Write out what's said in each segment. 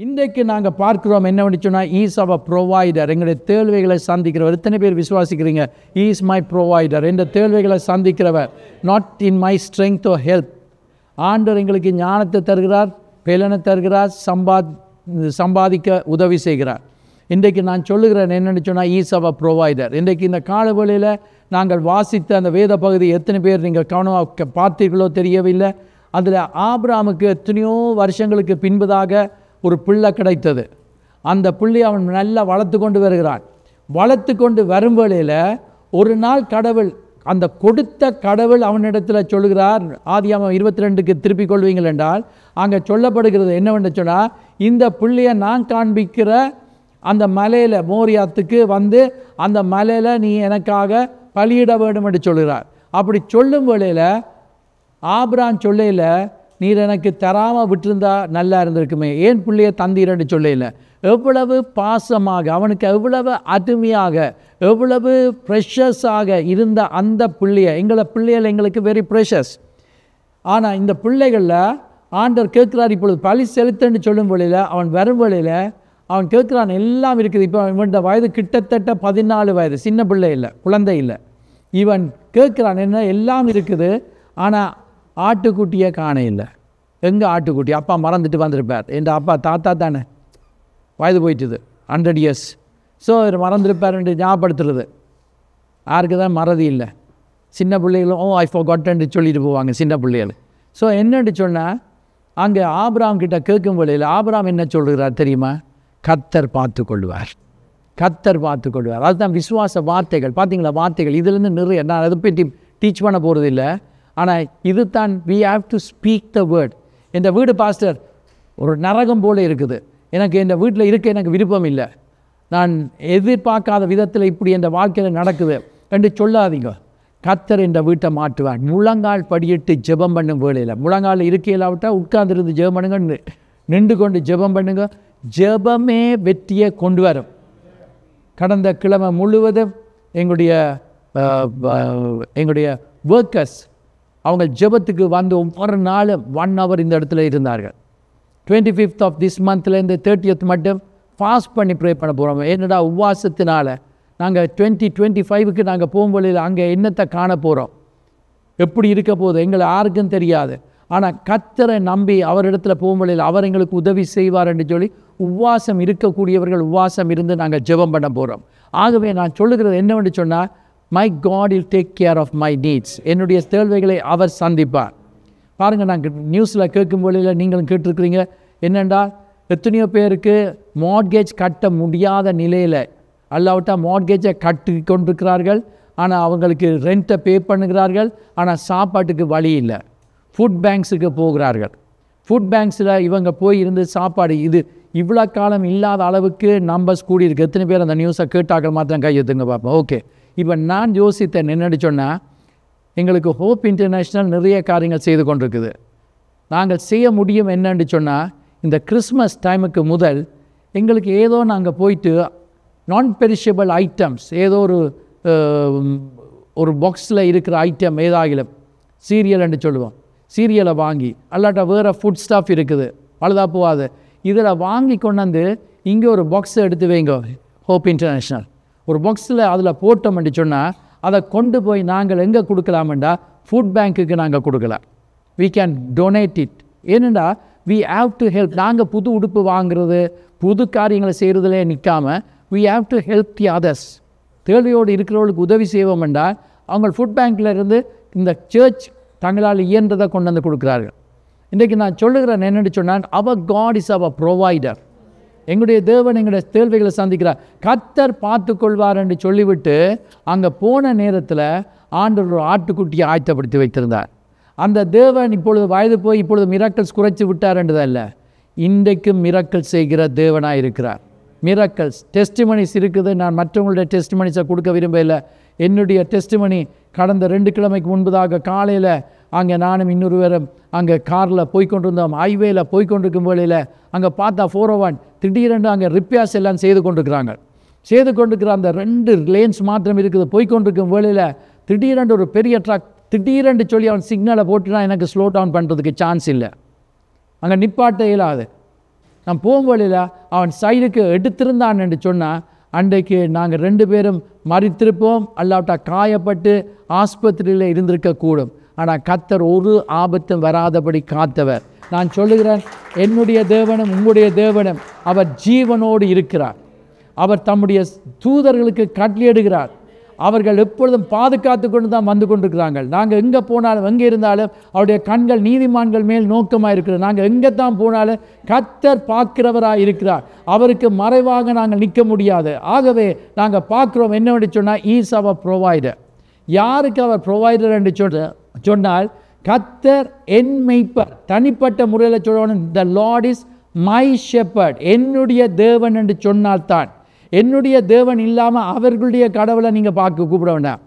இன்றைக்கு நாங்கள் பார்க்குறோம் என்னவென்னு சொன்னால் ஈஸ் அவர் ப்ரொவைடர். எங்களுடைய தேவைகளை சந்திக்கிறவர். எத்தனை பேர் விசுவாசிக்கிறீங்க? Is my provider. என்ற தேவைகளை சந்திக்கிறவர். Not in my strength or help. ஆண்டவர் எங்களுக்கு ஞானத்தை தருகிறார், பலனை தருகிறார், சம்பாதிக்க உதவி செய்கிறார். இன்றைக்கு நான் சொல்லுகிறேன் என்னென்னு சொன்னால் ஈஸ் அவர் ப்ரொவைடர். இன்றைக்கு இந்த காலவெளியில் நாங்கள் வாசித்த அந்த வேத பகுதி எத்தனை பேர் நீங்கள் கவனமாக பார்த்தீர்களோ தெரியவில்லை. அதில் ஆபிரகாமுக்கு எத்தனையோ வருஷங்களுக்கு பின்பதாக ஒரு பிள்ளை கிடைத்தது. அந்த பிள்ளை அவன் நல்லா வளர்த்து கொண்டு வருகிறான். வளர்த்து கொண்டு வரும் வேளையில் ஒரு நாள் கடவுள், அந்த கொடுத்த கடவுள் அவனிடத்தில் சொல்லுகிறார். ஆதியாகமம் 22க்கு திருப்பிக் கொள்வீங்கள் என்றால் அங்கே சொல்லப்படுகிறது என்னவென்று சொன்னால், இந்த பிள்ளையை நான் காண்பிக்கிற அந்த மலையில் மோரியாத்துக்கு வந்து அந்த மலையில் நீ எனக்காக பலியிட வேண்டும் என்று சொல்கிறார். அப்படி சொல்லும் வேளையில் ஆபிரகாம் சொல்லையில், நீர் எனக்கு தராமல் விட்டிருந்தா நல்லா இருந்திருக்குமே, ஏன் பிள்ளையை தந்தீரன்னு சொல்லையில், எவ்வளவு பாசமாக, அவனுக்கு எவ்வளவு அருமையாக, எவ்வளவு ப்ரெஷஸாக இருந்த அந்த பிள்ளையை, பிள்ளைகள் எங்களுக்கு வெரி ப்ரெஷஸ். ஆனால் இந்த பிள்ளைகளில் ஆண்டவர் கேட்குறார், இப்பொழுது பலி செலுத்தன்னு சொல்லும் வழியில் அவன் வரும் வழியில் அவன் கேட்குறான், எல்லாம் இருக்குது. இப்போ இவன் வயது கிட்டத்தட்ட 14 வயது, சின்ன பிள்ளை இல்லை, குழந்தை இல்லை. இவன் கேட்குறான், என்ன எல்லாம் இருக்குது, ஆனால் ஆட்டுக்குட்டியை காண இல்லை. எங்கே ஆட்டுக்குட்டி? அப்பா மறந்துட்டு வந்திருப்பார். என் அப்பா தாத்தா தானே, வயது போயிட்டுது, 100 years. ஸோ இவர் மறந்துருப்பார் என்று ஞாபகப்படுத்துறது. யாருக்கு தான் மறதி இல்லை? சின்ன பிள்ளைகளும் ஐ ஃபர்காட்ன்னு சொல்லிட்டு போவாங்க சின்ன பிள்ளைகள். ஸோ என்னென்னு சொன்னால், அங்கே ஆபிரகாம் கிட்ட கேட்கும் வேளையில் ஆபிரகாம் என்ன சொல்கிறார் தெரியுமா? கர்த்தர் பார்த்து கொள்வார், கர்த்தர் பார்த்து கொள்வார். அதுதான் விசுவாச வார்த்தைகள். பார்த்தீங்களா வார்த்தைகள்? இதுலேருந்து நிறைய, நான் அதை பற்றி டீச் பண்ண போகிறது இல்லை. ஆனால் இது தான் we have to speak the word. இந்த வீடு பாஸ்டர் ஒரு நரகம் போல் இருக்குது, எனக்கு இந்த வீட்டில் இருக்க எனக்கு விருப்பம் இல்லை, நான் எதிர்பார்க்காத விதத்தில் இப்படி இந்த வாழ்க்கையில் நடக்குது என்று சொல்லாதீங்க. கர்த்தர் இந்த வீட்டை மாற்றுவார். முழங்கால் படியிட்டு ஜெபம் பண்ணும் வேளையில், முழங்கால் இருக்கையிலாவிட்டால் உட்கார்ந்துருந்து ஜெபம் பண்ணுங்க, நின்று கொண்டு ஜெபம் பண்ணுங்க. ஜெபமே வெற்றியை கொண்டு வரும். கடந்த கிழமை முழுவதும் எங்களுடைய ஒர்க்கர்ஸ் அவங்க ஜெபத்துக்கு வந்து ஒவ்வொரு நாளும் 1 hour இந்த இடத்துல இருந்தார்கள். 25th of this monthலேருந்து 30th மட்டும் ஃபாஸ்ட் பண்ணி ப்ரே பண்ண போகிறோம். என்னடா உபவாசத்தினால நாங்கள் 2025க்கு நாங்கள் போகும்பொழுது அங்கே என்னத்தை காண போகிறோம், எப்படி இருக்க போகுது எங்களை யாருக்கும் தெரியாது. ஆனால் கர்த்தரை நம்பி அவரிடத்தில் போகும்பொழுது அவர் எங்களுக்கு உதவி செய்வார் என்று சொல்லி உபவாசம் இருக்கக்கூடியவர்கள் உபவாசம் இருந்து நாங்கள் ஜெபம் பண்ண போகிறோம். ஆகவே நான் சொல்லுகிறது என்னவென்று சொன்னால், my god will take care of my needs. என்னுடைய தேவைகளை அவர் சந்திப்பார். பாருங்கள், நாங்கள் நியூஸில் கேட்கும்பொழுது நீங்களும் கேட்டிருக்கிறீங்க என்னென்னா, எத்தனையோ பேருக்கு மார்ட்கேஜ் கட்ட முடியாத நிலையில் அல்லாவிட்டால் மார்ட்கேஜை கட்டி கொண்டிருக்கிறார்கள். ஆனால் அவங்களுக்கு ரெண்ட்டை பே பண்ணுகிறார்கள், ஆனால் சாப்பாட்டுக்கு வழி இல்லை. ஃபுட் பேங்க்ஸுக்கு போகிறார்கள். ஃபுட் பேங்க்ஸில் இவங்க போய் இருந்து சாப்பாடு, இது இவ்வளோ காலம் இல்லாத அளவுக்கு நம்பர்ஸ் கூடி இருக்குது. எத்தனை பேர் அந்த நியூஸை கேட்டாக்கள் மாத்திரம் கையெழுத்துங்க பார்ப்போம். ஓகே, இப்போ நான் யோசித்தேன் என்னென்னு சொன்னால், எங்களுக்கு ஹோப் இன்டர்நேஷ்னல் நிறைய காரியங்கள் செய்து கொண்டிருக்குது. நாங்கள் செய்ய முடியும் என்னன்னு சொன்னால், இந்த கிறிஸ்மஸ் டைமுக்கு முதல் எங்களுக்கு ஏதோ நாங்கள் போயிட்டு நான் பெரிஷபிள் ஐட்டம்ஸ், ஏதோ ஒரு பாக்ஸில் இருக்கிற ஐட்டம் ஏதாகிலும், சீரியல்னு சொல்லுவோம், சீரியலை வாங்கி, அல்லாட்டா வேறு ஃபுட் ஸ்டாஃப் இருக்குது பழுதா போகாது, இதில் வாங்கி கொண்டாந்து இங்கே ஒரு பாக்ஸை எடுத்து வைங்க. ஹோப் இன்டர்நேஷ்னல் ஒரு பாக்ஸில் அதில் போட்டோம்னு சொன்னால், அதை கொண்டு போய் நாங்கள் எங்கே கொடுக்கலாமெண்டா ஃபுட் பேங்க்குக்கு நாங்கள் கொடுக்கலாம். we can donate it. ஏனெண்டா we have to help. நாங்கள் புது உடுப்பு வாங்குறது, புது காரியங்களை செய்கிறதுலே நிற்காமல் we have to help the others. தேவையோடு இருக்கிறவர்களுக்கு உதவி செய்வோம் என்றால் அவங்க ஃபுட் பேங்க்கில் இருந்து இந்த சர்ச் தங்களால் இயன்றதை கொண்டு வந்து கொடுக்குறார்கள். இன்றைக்கு நான் சொல்லுகிறேன் என்னென்னு சொன்னால், அவர் காட் இஸ் அவர் ப்ரொவைடர். எங்களுடைய தேவன் எங்களுடைய தேவைகளை சந்திக்கிறார். கர்த்தர் பார்த்து கொள்வார் என்று சொல்லிவிட்டு அங்கே போன நேரத்தில் ஆண்டவர் ஒரு ஆட்டுக்குட்டியை ஆயத்தப்படுத்தி வைத்திருந்தார். அந்த தேவன் இப்பொழுது வயது போய் இப்பொழுது மிராக்கிள்ஸ் குறைச்சி விட்டார் என்றதல்ல, இன்றைக்கும் மிராக்கிள் செய்கிற தேவனாக இருக்கிறார். மிராக்கிள்ஸ் டெஸ்டிமனிஸ் இருக்குது. நான் மற்றவங்களுடைய டெஸ்டிமனிஸை கொடுக்க விரும்பவில்லை. என்னுடைய டெஸ்டிமனி கடந்த 2 கிழமைக்கு முன்பதாக காலையில் அங்கே நானும் இன்னொருவரும் அங்கே காரில் போய்கொண்டிருந்தோம். ஹைவேயில் போய்கொண்டிருக்கும் வேளையில் அங்கே பார்த்தா 401 திடீரென்று அங்கே ரிப்பேர்ஸ் எல்லாம் செய்து கொண்டிருக்கிற அந்த 2 லேன்ஸ் மாத்திரம் இருக்குது. போய்கொண்டிருக்கும் வேளையில் திடீரென்று ஒரு பெரிய ட்ரக் திடீரென்று சொல்லி அவன் சிக்னலை போட்டுனா எனக்கு ஸ்லோ டவுன் பண்ணுறதுக்கு சான்ஸ் இல்லை, அங்கே நிப்பாட்ட இயலாது. நான் போகும்போதில் அவன் சைடுக்கு எடுத்திருந்தான் என்று சொன்னால் அன்றைக்கு நாங்கள் 2 பேரும் மறித்திருப்போம், அல்லாவிட்டா காயப்பட்டு ஆஸ்பத்திரியில் இருந்திருக்கக்கூடும். ஆனால் கர்த்தர் ஒரு ஆபத்தும் வராதபடி காத்தவர். நான் சொல்லுகிறேன், என்னுடைய தேவனும் உங்களுடைய தேவனும் அவர் ஜீவனோடு இருக்கிறார். அவர் தம்முடைய தூதர்களுக்கு கட்டளையிடுகிறார். அவர்கள் எப்பொழுதும் பாதுகாத்து கொண்டு தான் வந்து கொண்டிருக்கிறாங்க. நாங்கள் எங்கே போனாலும் எங்கே இருந்தாலும் அவருடைய கண்கள் நீதிமான்கள் மேல் நோக்கமாக இருக்கிறது. நாங்கள் எங்கே தான் போனாலும் கர்த்தர் பார்க்கிறவராக இருக்கிறார். அவருக்கு மறைவாக நாங்கள் நிற்க முடியாது. ஆகவே நாங்கள் பார்க்குறோம் என்னவென்று சொன்னால் ஈஸ் அவர் ப்ரொவைடர். யாருக்கு அவர் ப்ரொவைடர் என்று சொன்னால் கர்த்தர் என் மெய்ப்பர். தனிப்பட்ட முறையில் சொல்லணும், த லார்ட் இஸ் மை ஷெப்பர்ட். என்னுடைய தேவன் என்று சொன்னால்தான். என்னுடைய தேவன் இல்லாமல் அவர்களுடைய கடவுளை நீங்கள் பார்க்க கூப்பிட வேண்டாம்.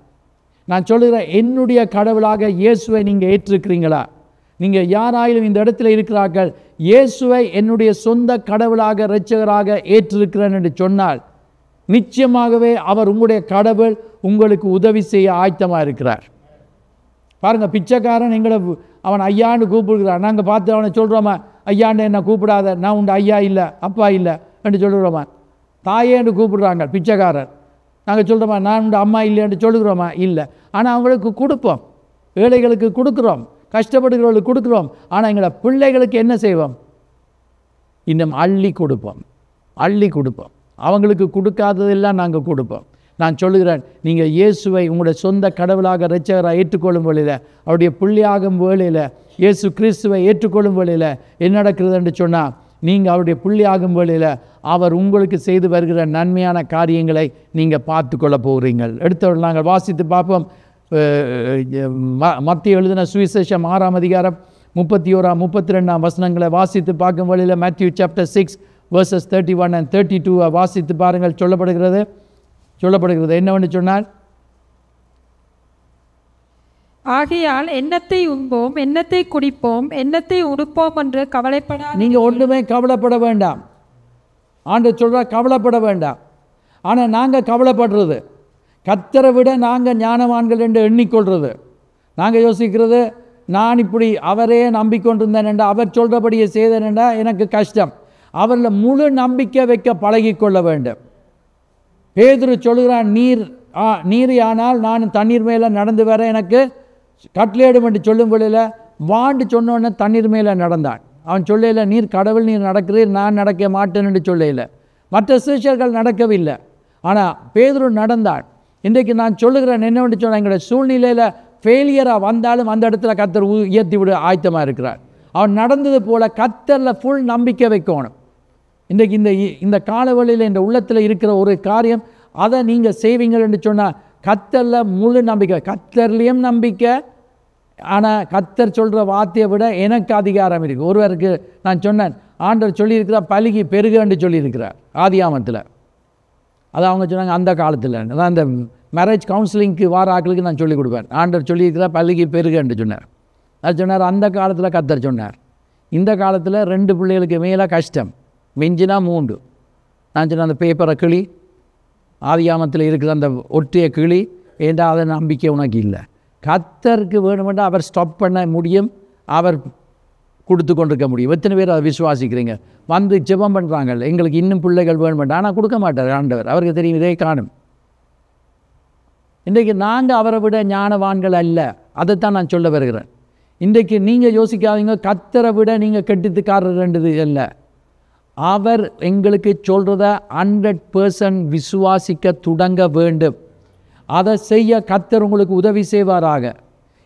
நான் சொல்லுகிறேன், என்னுடைய கடவுளாக இயேசுவை நீங்கள் ஏற்றிருக்கிறீங்களா? நீங்கள் யாராயிலும் இந்த இடத்துல இருக்கிறார்கள், இயேசுவை என்னுடைய சொந்த கடவுளாக இரட்சகராக ஏற்றிருக்கிறேன் என்று சொன்னால் நிச்சயமாகவே அவர் உங்களுடைய கடவுள், உங்களுக்கு உதவி செய்ய ஆயத்தமாக இருக்கிறார். பாருங்கள், பிச்சைக்காரன் எங்களை அவன் ஐயான்னு கூப்பிடுகிறான். நாங்கள் பார்த்து அவனை சொல்கிறோமா, ஐயான்னு என்ன கூப்பிடாத, நான் உண்டு ஐயா இல்லை அப்பா இல்லை என்று சொல்லுகிறோமா? தாயேன்னு கூப்பிடுறாங்க பிச்சைக்காரர். நாங்கள் சொல்கிறோமா, நான் உண்டு அம்மா இல்லைன்னு சொல்லுகிறோமா? இல்லை. ஆனால் அவங்களுக்கு கொடுப்போம், ஏழைகளுக்கு கொடுக்குறோம், கஷ்டப்படுகிறவர்களுக்கு கொடுக்குறோம். ஆனால் எங்களை பிள்ளைகளுக்கு என்ன செய்வோம்? இன்னும் அள்ளி கொடுப்போம், அள்ளி கொடுப்போம். அவங்களுக்கு கொடுக்காததெல்லாம் நாங்கள் கொடுப்போம். நான் சொல்லுகிறேன், நீங்கள் இயேசுவை உங்களுடைய சொந்த கடவுளாக இரட்சகராக ஏற்றுக்கொள்ளும் வேளையில், அவருடைய பிள்ளையாகும் வேளையில், இயேசு கிறிஸ்துவை ஏற்றுக்கொள்ளும் வேளையில் என்ன நடக்கிறது என்று சொன்னால், நீங்கள் அவருடைய பிள்ளையாகும் வேளையில் அவர் உங்களுக்கு செய்து வருகிற நன்மையான காரியங்களை நீங்கள் பார்த்து கொள்ள போகிறீங்கள். அடுத்தவர்கள் நாங்கள் வாசித்து பார்ப்போம். மத்திய எழுதின சுவிசேஷம் 6ஆம் அதிகாரம் 31, 32 வசனங்களை வாசித்து பார்க்கும் வேளையில் Matthew chapter 6 verses 31 and 32 வாசித்து பாருங்கள். சொல்லப்படுகிறது என்னவென்று சொன்னால், ஆகையால் எண்ணத்தை உண்போம், எண்ணத்தை குடிப்போம், எண்ணத்தை உடுப்போம் என்று கவலைப்பட நீங்கள் ஒன்றுமே கவலைப்பட வேண்டாம். ஆண்டவர் சொல்கிறார், கவலைப்பட வேண்டாம். ஆனால் நாங்கள் கவலைப்படுறது, கர்த்தரை விட நாங்கள் ஞானவான்கள் என்று எண்ணிக்கொள்வது. நாங்கள் யோசிக்கிறது, நான் இப்படி அவரே நம்பிக்கொண்டிருந்தேன் என்றால், அவர் சொல்கிறபடியே செய்தேன் என்றால் எனக்கு கஷ்டம். அவரில் முழு நம்பிக்கை வைக்க பழகி கொள்ள வேண்டும். பேதுரு சொல்கிறான், நீர் ஆனால் நான் தண்ணீர் மேலே நடந்து வர எனக்கு கட்டளையிடும் என்று சொல்லும் வேளையில் வாண்டு சொன்னோன்னே தண்ணீர் மேலே நடந்தான். அவன் சொல்லல, நீர் கடவுள், நீர் நடக்கிறீர், நான் நடக்க மாட்டேன் என்று சொல்லல. மற்ற சீஷர்கள் நடக்கவில்லை, ஆனால் பேதுரு நடந்தான். இன்றைக்கு நான் சொல்லுகிறேன் என்னவென்று சொன்னால், எங்களுடைய சூழ்நிலையில் ஃபெயிலியராக வந்தாலும் அந்த இடத்துல கர்த்தர் உயர்த்தி விட ஆயத்தமாக இருக்கிறார். அவன் நடந்தது போல் கர்த்தரில் ஃபுல் நம்பிக்கை வைக்கணும். இன்றைக்கு இந்த காலவழியில் இந்த உள்ளத்தில் இருக்கிற ஒரு காரியம், அதை நீங்கள் செய்வீங்கள் என்று சொன்னால் கர்த்தரில் முழு நம்பிக்கை, கர்த்தர்லேயும் நம்பிக்கை. ஆனால் கர்த்தர் சொல்கிற வார்த்தையை விட எனக்கு அதிகாரம் இருக்குது. ஒருவருக்கு நான் சொன்னேன், ஆண்டவர் சொல்லியிருக்கிறார் பலுகி பெருக என்று சொல்லியிருக்கிறார் ஆதியாமத்தில். அது அவங்க சொன்னாங்க அந்த காலத்தில். அதான் அந்த மேரேஜ் கவுன்சிலிங்க்கு வார ஆட்களுக்கு நான் சொல்லிக் கொடுப்பேன். ஆண்டவர் சொல்லியிருக்கிறார் பலுகி பெருக என்று சொன்னார். அது சொன்னார் அந்த காலத்தில் கர்த்தர் சொன்னார். இந்த காலத்தில் 2 பிள்ளைகளுக்கு மேலே கஷ்டம், மிஞ்சினா 3. நான் சொன்னேன் அந்த பேப்பரை கிளி, ஆதியாமத்தில் இருக்கிற அந்த ஒற்றைய கிளி, ஏண்டா அதை நம்பிக்கை உனக்கு இல்லை. கர்த்தருக்கு வேணுமெண்டா அவர் ஸ்டாப் பண்ண முடியும், அவர் கொடுத்து கொண்டிருக்க முடியும். எத்தனை பேர் அதை விசுவாசிக்கிறீங்க? வந்து ஜெபம் பண்ணுறாங்க, எங்களுக்கு இன்னும் பிள்ளைகள் வேணுமெண்டா, ஆனால் கொடுக்க மாட்டார் ஆண்டவர். அவருக்கு தெரியும் இதே காணும். இன்றைக்கு நாங்கள் அவரை விட ஞானவான்கள் அல்ல, அதைத்தான் நான் சொல்ல வருகிறேன். இன்றைக்கு நீங்கள் யோசிக்காதீங்க கர்த்தரை விட நீங்கள் கெட்டித்துக்காரர்ன்றது இல்லை. அவர் எங்களுக்கு சொல்கிறத 100% விசுவாசிக்க தொடங்க வேண்டும். அதை செய்ய கர்த்தர் உங்களுக்கு உதவி செய்வாராக.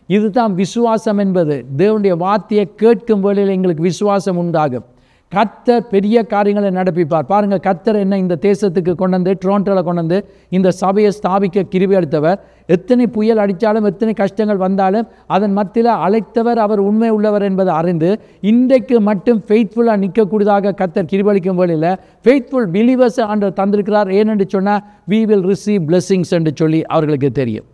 இதுதான் விசுவாசம் என்பது. தேவனுடைய வார்த்தையை கேட்கும் வேளையில் எங்களுக்கு விசுவாசம் உண்டாகும். கர்த்தர் பெரிய காரியங்களை நடப்பிப்பார். பாருங்கள், கர்த்தர் என்ன இந்த தேசத்துக்கு கொண்டு வந்து, டொரண்டோவில் கொண்டு வந்து இந்த சபையை ஸ்தாபிக்க கிருபை அளித்தவர். எத்தனை புயல் அடித்தாலும், எத்தனை கஷ்டங்கள் வந்தாலும் அதன் மத்தியில் அழைத்தவர் அவர் உண்மை உள்ளவர் என்பதை அறிந்து இன்றைக்கு மட்டும் ஃபெய்த்ஃபுல்லாக நிற்கக்கூடியதாக கர்த்தர் கிருபை அளிக்கும் வேளையில் ஃபெய்த்ஃபுல் பிலீவர்ஸ் ஆண்டவர் தந்திருக்கிறார். ஏனென்று சொன்னால் we will receive blessings என்று சொல்லி அவர்களுக்கு தெரியும்.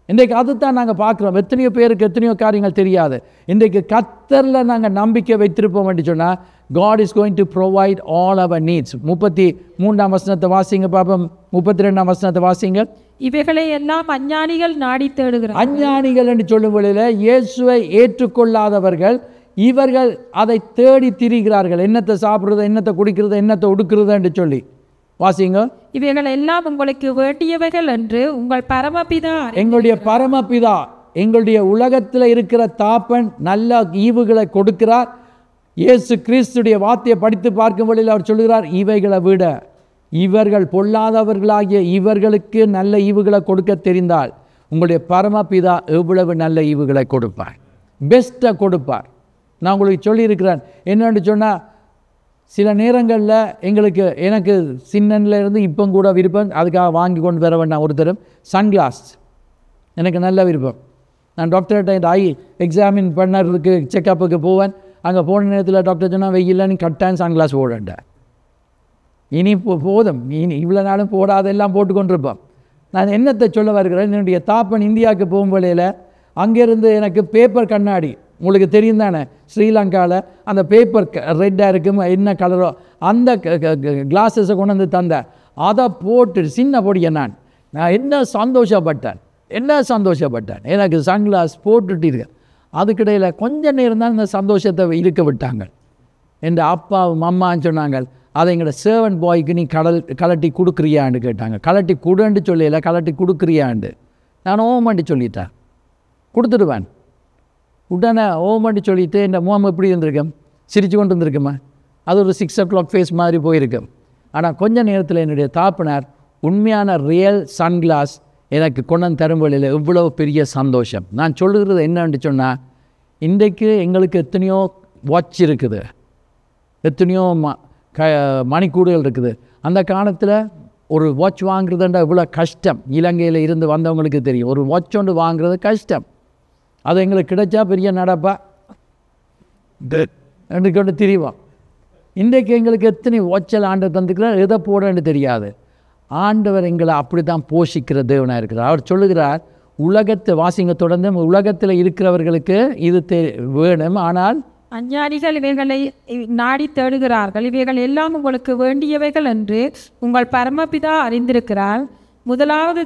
இன்றைக்கு அதுதான் நாங்கள் பார்க்குறோம். எத்தனையோ பேருக்கு எத்தனையோ காரியங்கள் தெரியாது. இன்றைக்கு கர்த்தரில் நாங்கள் நம்பிக்கை வைத்திருப்போம் என்று சொன்னால் God is going to provide all our needs. 33ஆம் வசனத்தை வாசிங்க பாப்போம். 32ஆம் வசனத்தை வாசிங்க. இவைகளை எல்லாம் அஞ்ஞானிகள் நாடி தேடுகிறார்கள். அஞ்ஞானிகள் என்று சொல்லும் வேளையில் இயேசுவை ஏற்றுக்கொள்ளாதவர்கள் இவர்கள் அதை தேடி திரிகிறார்கள். என்னத்தை சாப்பிட்றது, என்னத்தை குடிக்கிறது, என்னத்தை உடுக்கிறது என்று சொல்லி. வாசிங்க. இவைகள் எல்லாம் உங்களுக்கு வேண்டியவைகள் என்று உங்கள் பரமபிதா எங்களுடைய பரமபிதா, எங்களுடைய உலகத்தில் இருக்கிற தாப்பன் நல்ல ஈவுகளை கொடுக்கிறார். இயேசு கிறிஸ்துடைய வார்த்தையை படித்து பார்க்கும் வழியில் அவர் சொல்கிறார், இவைகளை விட இவர்கள் பொல்லாதவர்களாகிய இவர்களுக்கு நல்ல ஈவுகளை கொடுக்க தெரிந்தால் உங்களுடைய பரமபிதா எவ்வளவு நல்ல ஈவுகளை கொடுப்பார், பெஸ்ட்டை கொடுப்பார். நான் உங்களுக்கு சொல்லியிருக்கிறேன். என்னென்னு சொன்னால், சில நேரங்களில் எனக்கு சின்னன்ல இருந்து இப்போ கூட விருப்பம், அதுக்காக வாங்கி கொண்டு வர வேண்டாம் ஒருத்தரும், சன்கிளாஸ் எனக்கு நல்ல விருப்பம். நான் டாக்டர்கிட்ட ஐ எக்ஸாமின் பண்ணறதுக்கு செக்கப்புக்கு போவேன். அங்கே போன நேரத்தில் டாக்டர் சொன்னால், வெயில்ல நீ கட்டாயம் சன்கிளாஸ் போடண்ட, இனி போதும், இனி இவ்வளோ நாளும் போடாதெல்லாம் போட்டுக்கொண்டிருப்போம். நான் என்னத்தை சொல்ல வருகிறேன், என்னுடைய தாப்பன் இந்தியாவுக்கு போகும்போலையில் அங்கேருந்து எனக்கு பேப்பர் கண்ணாடி, உங்களுக்கு தெரியும் தானே, ஸ்ரீலங்காவில் அந்த பேப்பர் ரெட்டாக இருக்கும், என்ன கலரோ அந்த கிளாஸஸை கொண்டு வந்து தந்தேன். அதை போட்டு சின்ன பொடியை நான் என்ன சந்தோஷப்பட்டேன். எனக்கு சன்கிளாஸ் போட்டுட்டு இருக்கேன். அதுக்கிடையில் கொஞ்ச நேரம் தான் இந்த சந்தோஷத்தை இருக்க விட்டாங்க. என் அப்பாவும் அம்மான்னு சொன்னாங்க, அதை எங்களோட சர்வன்ட் பாய்க்கு நீ கலட்டி கொடுக்குறியான்னு கேட்டாங்க. கலட்டி கொடுன்னு சொல்லல, கலட்டி கொடுக்குறியாண்டு. நான் ஓமண்டி சொல்லிட்டேன், கொடுத்துடுவேன். உடனே ஓமண்டி சொல்லிவிட்டு என் முகம் எப்படி இருந்திருக்கேன், சிரித்து கொண்டு இருந்திருக்குமா, அது ஒரு 6 o'clock ஃபேஸ் மாதிரி போயிருக்கும். ஆனால் கொஞ்ச நேரத்தில் என்னுடைய தாப்பனார் உண்மையான ரியல் சன்கிளாஸ் எனக்கு கொண்டு தரும் வழியில் இவ்வளவு பெரிய சந்தோஷம். நான் சொல்லுகிறது என்னன்னு சொன்னால், இன்றைக்கு எங்களுக்கு எத்தனையோ வாட்ச் இருக்குது, எத்தனையோ மணிக்கூடுகள் இருக்குது. அந்த காலத்தில் ஒரு வாட்ச் வாங்குறதுண்டா இவ்வளோ கஷ்டம். இலங்கையில் இருந்து வந்தவங்களுக்கு தெரியும், ஒரு வாட்ச் ஒன்று வாங்குறது கஷ்டம். அது எங்களுக்கு கிடைச்சா பெரிய நடப்பா என்று கொண்டு திரிவோம். இன்றைக்கு எங்களுக்கு எத்தனை வாட்சல் ஆண்டவர் தந்துக்கிறார், எதை போடன்னு தெரியாது. ஆண்டவர் எங்களை அப்படி தான் போஷிக்கிற தேவனாக இருக்கிறார். அவர் சொல்லுகிறார், உலகத்தை வாசிங்க தொடர்ந்து, உலகத்தில் இருக்கிறவர்களுக்கு இது வேணும், ஆனால் அஞ்ஞானிகள் இவைகளை நாடி தேடுகிறார்கள். இவைகள் எல்லாம் உங்களுக்கு வேண்டியவைகள் என்று உங்கள் பரமபிதா அறிந்திருக்கிறார். முதலாவது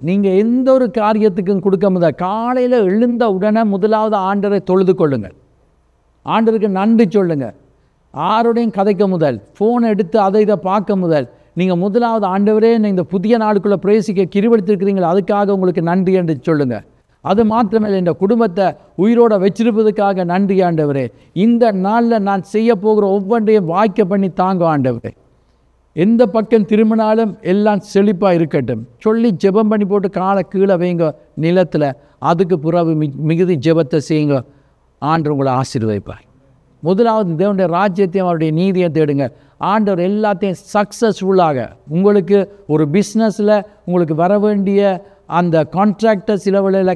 நீங்கள் எந்த ஒரு காரியத்துக்கும் கொடுக்க முதல் காலையில் எழுந்த உடனே முதலாவது ஆண்டரை தொழுது கொள்ளுங்கள், ஆண்டருக்கு நன்றி சொல்லுங்கள். யாரோடையும் கதைக்க முதல், ஃபோன் எடுத்து அதை இதை பார்க்க முதல், நீங்கள் முதலாவது ஆண்டவரே இந்த புதிய நாளுக்குள்ளே பிரவேசிக்க கிருபெடுத்திருக்கிறீங்களா, அதுக்காக உங்களுக்கு நன்றி என்று சொல்லுங்கள். அது மாத்திரமல்ல, இந்த குடும்பத்தை உயிரோட வச்சிருப்பதுக்காக நன்றி ஆண்டவரே. இந்த நாளில் நான் செய்ய போகிற ஒவ்வொன்றையும் வாய்க்க பண்ணி தாங்க ஆண்டவரே. எந்த பக்கம் திரும்பினாலும் எல்லாம் செழிப்பாக இருக்கட்டும் சொல்லி ஜெபம் பண்ணி போட்டு காலை கீழே வைங்க நிலத்தில். அதுக்கு பிறகு மிகுதி ஜெபத்தை செய்யுங்க, ஆண்டவர் உங்களை ஆசீர்வதிப்பார். முதலாவது தேவனுடைய ராஜ்யத்தையும் அவருடைய நீதியை தேடுங்க. ஆண்டவர் எல்லாத்தையும் சக்ஸஸ்ஃபுல்லாக உங்களுக்கு ஒரு பிஸ்னஸில் உங்களுக்கு வர வேண்டிய அந்த கான்ட்ராக்டை சில வேளையில்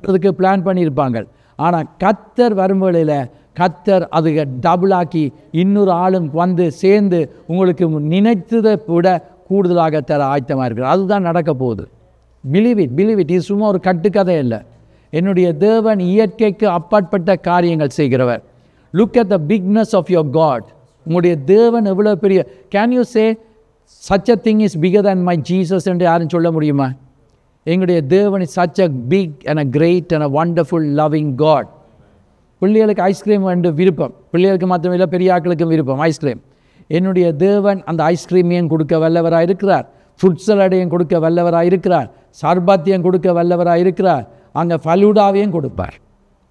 அதுக்கு பிளான் பண்ணியிருப்பாங்க. ஆனால் கர்த்தர் வரும் வேளையில் கர்த்தர் அதுக்கு டபுளாக்கி இன்னொரு ஆளும் வந்து சேர்ந்து உங்களுக்கு நினைத்ததை விட கூடுதலாக தர ஆயத்தமாக இருக்கிறார். அதுதான் நடக்க போகுது. Believe it. இது சும்மா ஒரு கட்டுக்கதை இல்லை. என்னுடைய தேவன் இயற்கைக்கு அப்பாற்பட்ட காரியங்கள் செய்கிறவர். Look at the bigness of your god. உங்களுடைய தேவன் எவ்வளோ பெரிய. Can you say such a thing is bigger than my Jesus என்று யாரும் சொல்ல முடியுமா? எங்களுடைய தேவன் is such a big and a great and a wonderful loving God. பிள்ளைகளுக்கு ஐஸ்கிரீம் வந்து விருப்பம், பிள்ளைகளுக்கு மாத்திரம் இல்லை பெரிய ஆட்களுக்கும் விருப்பம் ஐஸ்கிரீம். என்னுடைய தேவன் அந்த ஐஸ்கிரீமையும் கொடுக்க வல்லவராக இருக்கிறார், ஃப்ரூட் சலாடையும் கொடுக்க வல்லவராக இருக்கிறார், சர்பாத்தியம் கொடுக்க வல்லவராக இருக்கிறார், அங்கே ஃபலூடாவையும் கொடுப்பார்.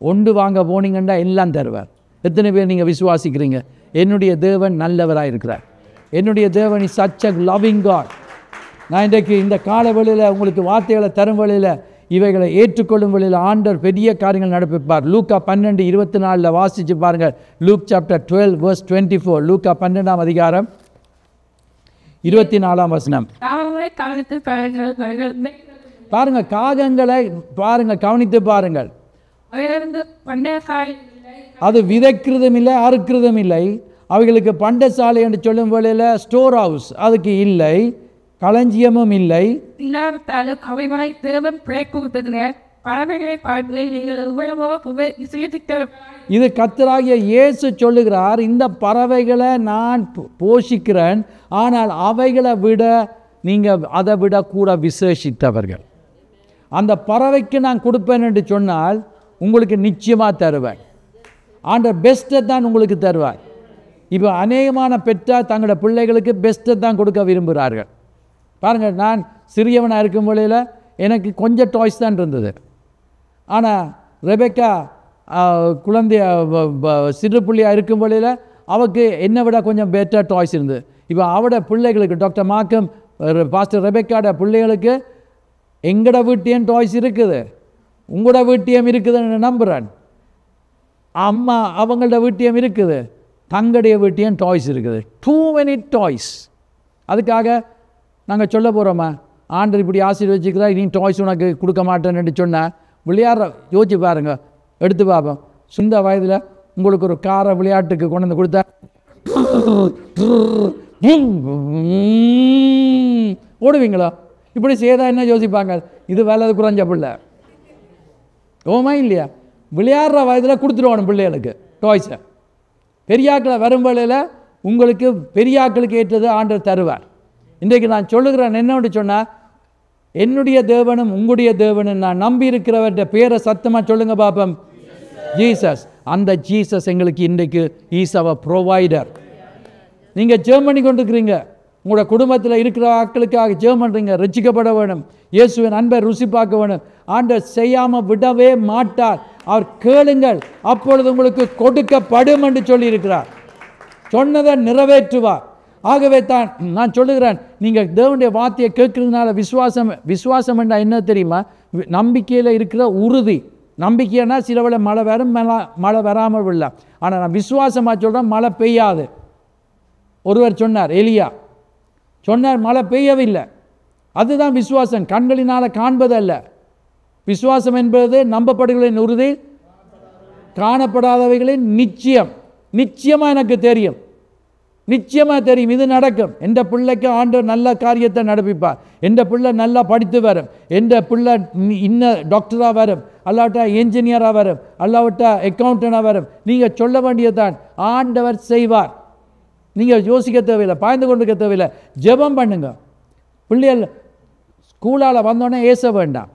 ஒன்று வாங்க போனீங்கன்னா எல்லாம் தருவார். எத்தனை பேர் நீங்கள் விசுவாசிக்கிறீங்க? என்னுடைய தேவன் நல்லவராக இருக்கிறார். என்னுடைய தேவன் is such a loving God. நான் இன்றைக்கு இந்த கால வேளையில் உங்களுக்கு வார்த்தைகளை தரும் வேளையில் இவைகளை ஏற்றுக்கொள்ளும் வேளையில் ஆண்டவர் பெரிய காரியங்கள் நடப்பிப்பார். லூக்கா 12:24 வாசித்து பாருங்கள். Look chapter 12 verse 24. லூக்கா 12ஆம் அதிகாரம் 24ஆம் வசனம். பாருங்கள், காகங்களை பாருங்கள், கவனித்து பாருங்கள். அது விதைக்கிறதும் இல்லை, அறுக்கிறதும் இல்லை. அவைகளுக்கு பண்டசாலை என்று சொல்லும் வேளையில் ஸ்டோர் ஹவுஸ் அதுக்கு இல்லை, களஞ்சியமும் இல்லை. இது கர்த்தராகிய இயேசு சொல்லுகிறார், இந்த பறவைகளை நான் போஷிக்கிறேன், ஆனால் அவைகளை விட நீங்கள் அதை விட கூட விசேஷித்தவர்கள். அந்த பறவைக்கு நான் கொடுப்பேன் என்று சொன்னால் உங்களுக்கு நிச்சயமாக தருவார். ஆண்டவர் பெஸ்ட்டை தான் உங்களுக்கு தருவார். இப்போ அநேகமான பெற்றார் தங்களோட பிள்ளைகளுக்கு பெஸ்ட்டை தான் கொடுக்க விரும்புகிறார்கள். பாருங்கள், நான் சிறியவனாக இருக்கும் வேளையில் எனக்கு கொஞ்சம் டாய்ஸ் தான் இருந்தது. ஆனால் ரெபெக்கா குழந்தைய சிறு புள்ளியாக இருக்கும் வேளையில் அவருக்கு என்னை விட கொஞ்சம் பெட்டர் டாய்ஸ் இருந்தது. இப்போ அவட பிள்ளைகளுக்கு டாக்டர் மார்க்கம் பாஸ்டர் ரெபெக்காட பிள்ளைகளுக்கு எங்களோட வீட்டையும் டாய்ஸ் இருக்குது, உங்களோட வீட்டையும் இருக்குதுன்னு நம்புகிறேன். அம்மா அவங்களோட வீட்டையும் இருக்குது, தங்களுடைய வீட்டையும் டாய்ஸ் இருக்குது. Too many toys. அதுக்காக நாங்கள் சொல்ல போகிறோமா, ஆண்டர் இப்படி ஆசீர்வதிக்கிறா, நீ டாய்ஸ் உனக்கு கொடுக்க மாட்டேன்னு சொன்னால் விளையாடுற யோசிச்சு பாருங்க, எடுத்து பார்ப்போம். சொந்த வயதில் உங்களுக்கு ஒரு காரை விளையாட்டுக்கு கொண்டு வந்து கொடுத்தா ஓடுவீங்களா? இப்படி செய்தா என்ன யோசிப்பாங்க, இது வேலை குறைஞ்ச பிள்ளை. ஓமா இல்லையா? விளையாடுற வயதில் கொடுத்துருவானு பிள்ளைகளுக்கு டாய்ஸை. பெரியாக்களை வரும் வேளையில் உங்களுக்கு பெரியாக்களுக்கு ஏற்றது ஆண்டவர் தருவார். இன்றைக்கு நான் சொல்லுகிறேன் என்னோட சொன்னால், என்னுடைய தேவனும் உங்களுடைய தேவனும் நான் நம்பி இருக்கிறவர்கிட்ட பேரை சத்தமாக சொல்லுங்க பாப்போம். ஜீசஸ். அந்த ஜீசஸ் எங்களுக்கு இன்றைக்கு இஸ் அவர் ப்ரொவைடர். நீங்கள் ஜெபம் பண்ணி கொண்டிருக்கிறீங்க, உங்களோட குடும்பத்தில் இருக்கிற ஆட்களுக்காக ஜெபம் பண்ணுறீங்க, ரட்சிக்கப்பட வேணும், இயேசுவின் அன்பை ருசி பார்க்க வேணும். ஆண்டவர் செய்யாமல் விடவே மாட்டார். அவர் கேளுங்கள், அப்பொழுது உங்களுக்கு கொடுக்கப்படும் என்று சொல்லியிருக்கிறார். சொன்னதை நிறைவேற்றுவார். ஆகவே தான் நான் சொல்லுகிறேன், நீங்கள் தேவனுடைய வார்த்தையை கேட்கறதுனால விசுவாசம் என்றால் என்ன தெரியுமா? நம்பிக்கையில் இருக்கிற உறுதி. நம்பிக்கைன்னா சிலவளை மழை வரும், மழை வராமல் விடல. ஆனால் நான் விசுவாசமாக சொல்கிறேன், மழை பெய்யாது. ஒருவர் சொன்னார், எலியா சொன்னார், மழை பெய்யவில்லை. அதுதான் விசுவாசம், கண்களினால் காண்பதல்ல. விசுவாசம் என்பது நம்பப்படுகளின் உறுதி, காணப்படாதவைகளின் நிச்சயம். நிச்சயமாக எனக்கு தெரியும், நிச்சயமாக தெரியும், இது நடக்கும். எந்த பிள்ளைக்கு ஆண்டவர் நல்ல காரியத்தை நடப்பிப்பார். எந்த பிள்ளை நல்லா படித்து வரும், எந்த பிள்ளை இன்னும் டாக்டராக வரும், அல்லாவிட்டா என்ஜினியராக வரும், அல்லாவிட்டா அக்கௌண்டண்டாக வரும். நீங்கள் சொல்ல வேண்டியதுதான், ஆண்டவர் செய்வார். நீங்கள் யோசிக்க தேவையில்லை, பாய்ந்து கொண்டிருக்க தேவையில்லை. ஜெபம் பண்ணுங்க. பிள்ளைகள் ஸ்கூலால் வந்தோடனே ஏச வேண்டாம்,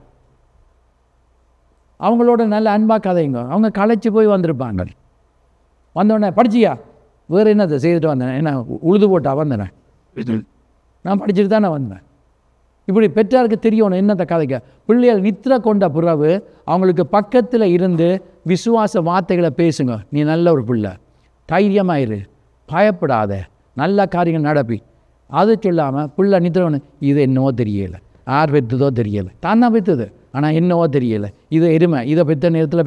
அவங்களோட நல்ல அன்பாக கதைங்க. அவங்க களைச்சி போய் வந்திருப்பாங்க. வந்தோடனே படிச்சியா, வேறு என்னத்தை செய்துட்டு வந்தேன், என்ன உழுது போட்டா வந்தேன், நான் படிச்சுட்டு தானே வந்தேன். இப்படி பெற்றாருக்கு தெரியணும் என்னத்தை கதைக்க. பிள்ளைகள் நித்திர கொண்ட பிறகு அவங்களுக்கு பக்கத்தில் இருந்து விசுவாச வார்த்தைகளை பேசுங்க. நீ நல்ல ஒரு பிள்ளை, தைரியமாயிரு, பயப்படாத, நல்ல காரியங்கள் நடப்பி. அது சொல்லாமல் பிள்ளை நித்திரவனு, இது என்னவோ தெரியலை, யார் பெற்றதோ தெரியலை, தான் தான் பெற்றது ஆனால் என்னவோ தெரியலை, இது எருமை, இதை பெற்ற நேரத்தில்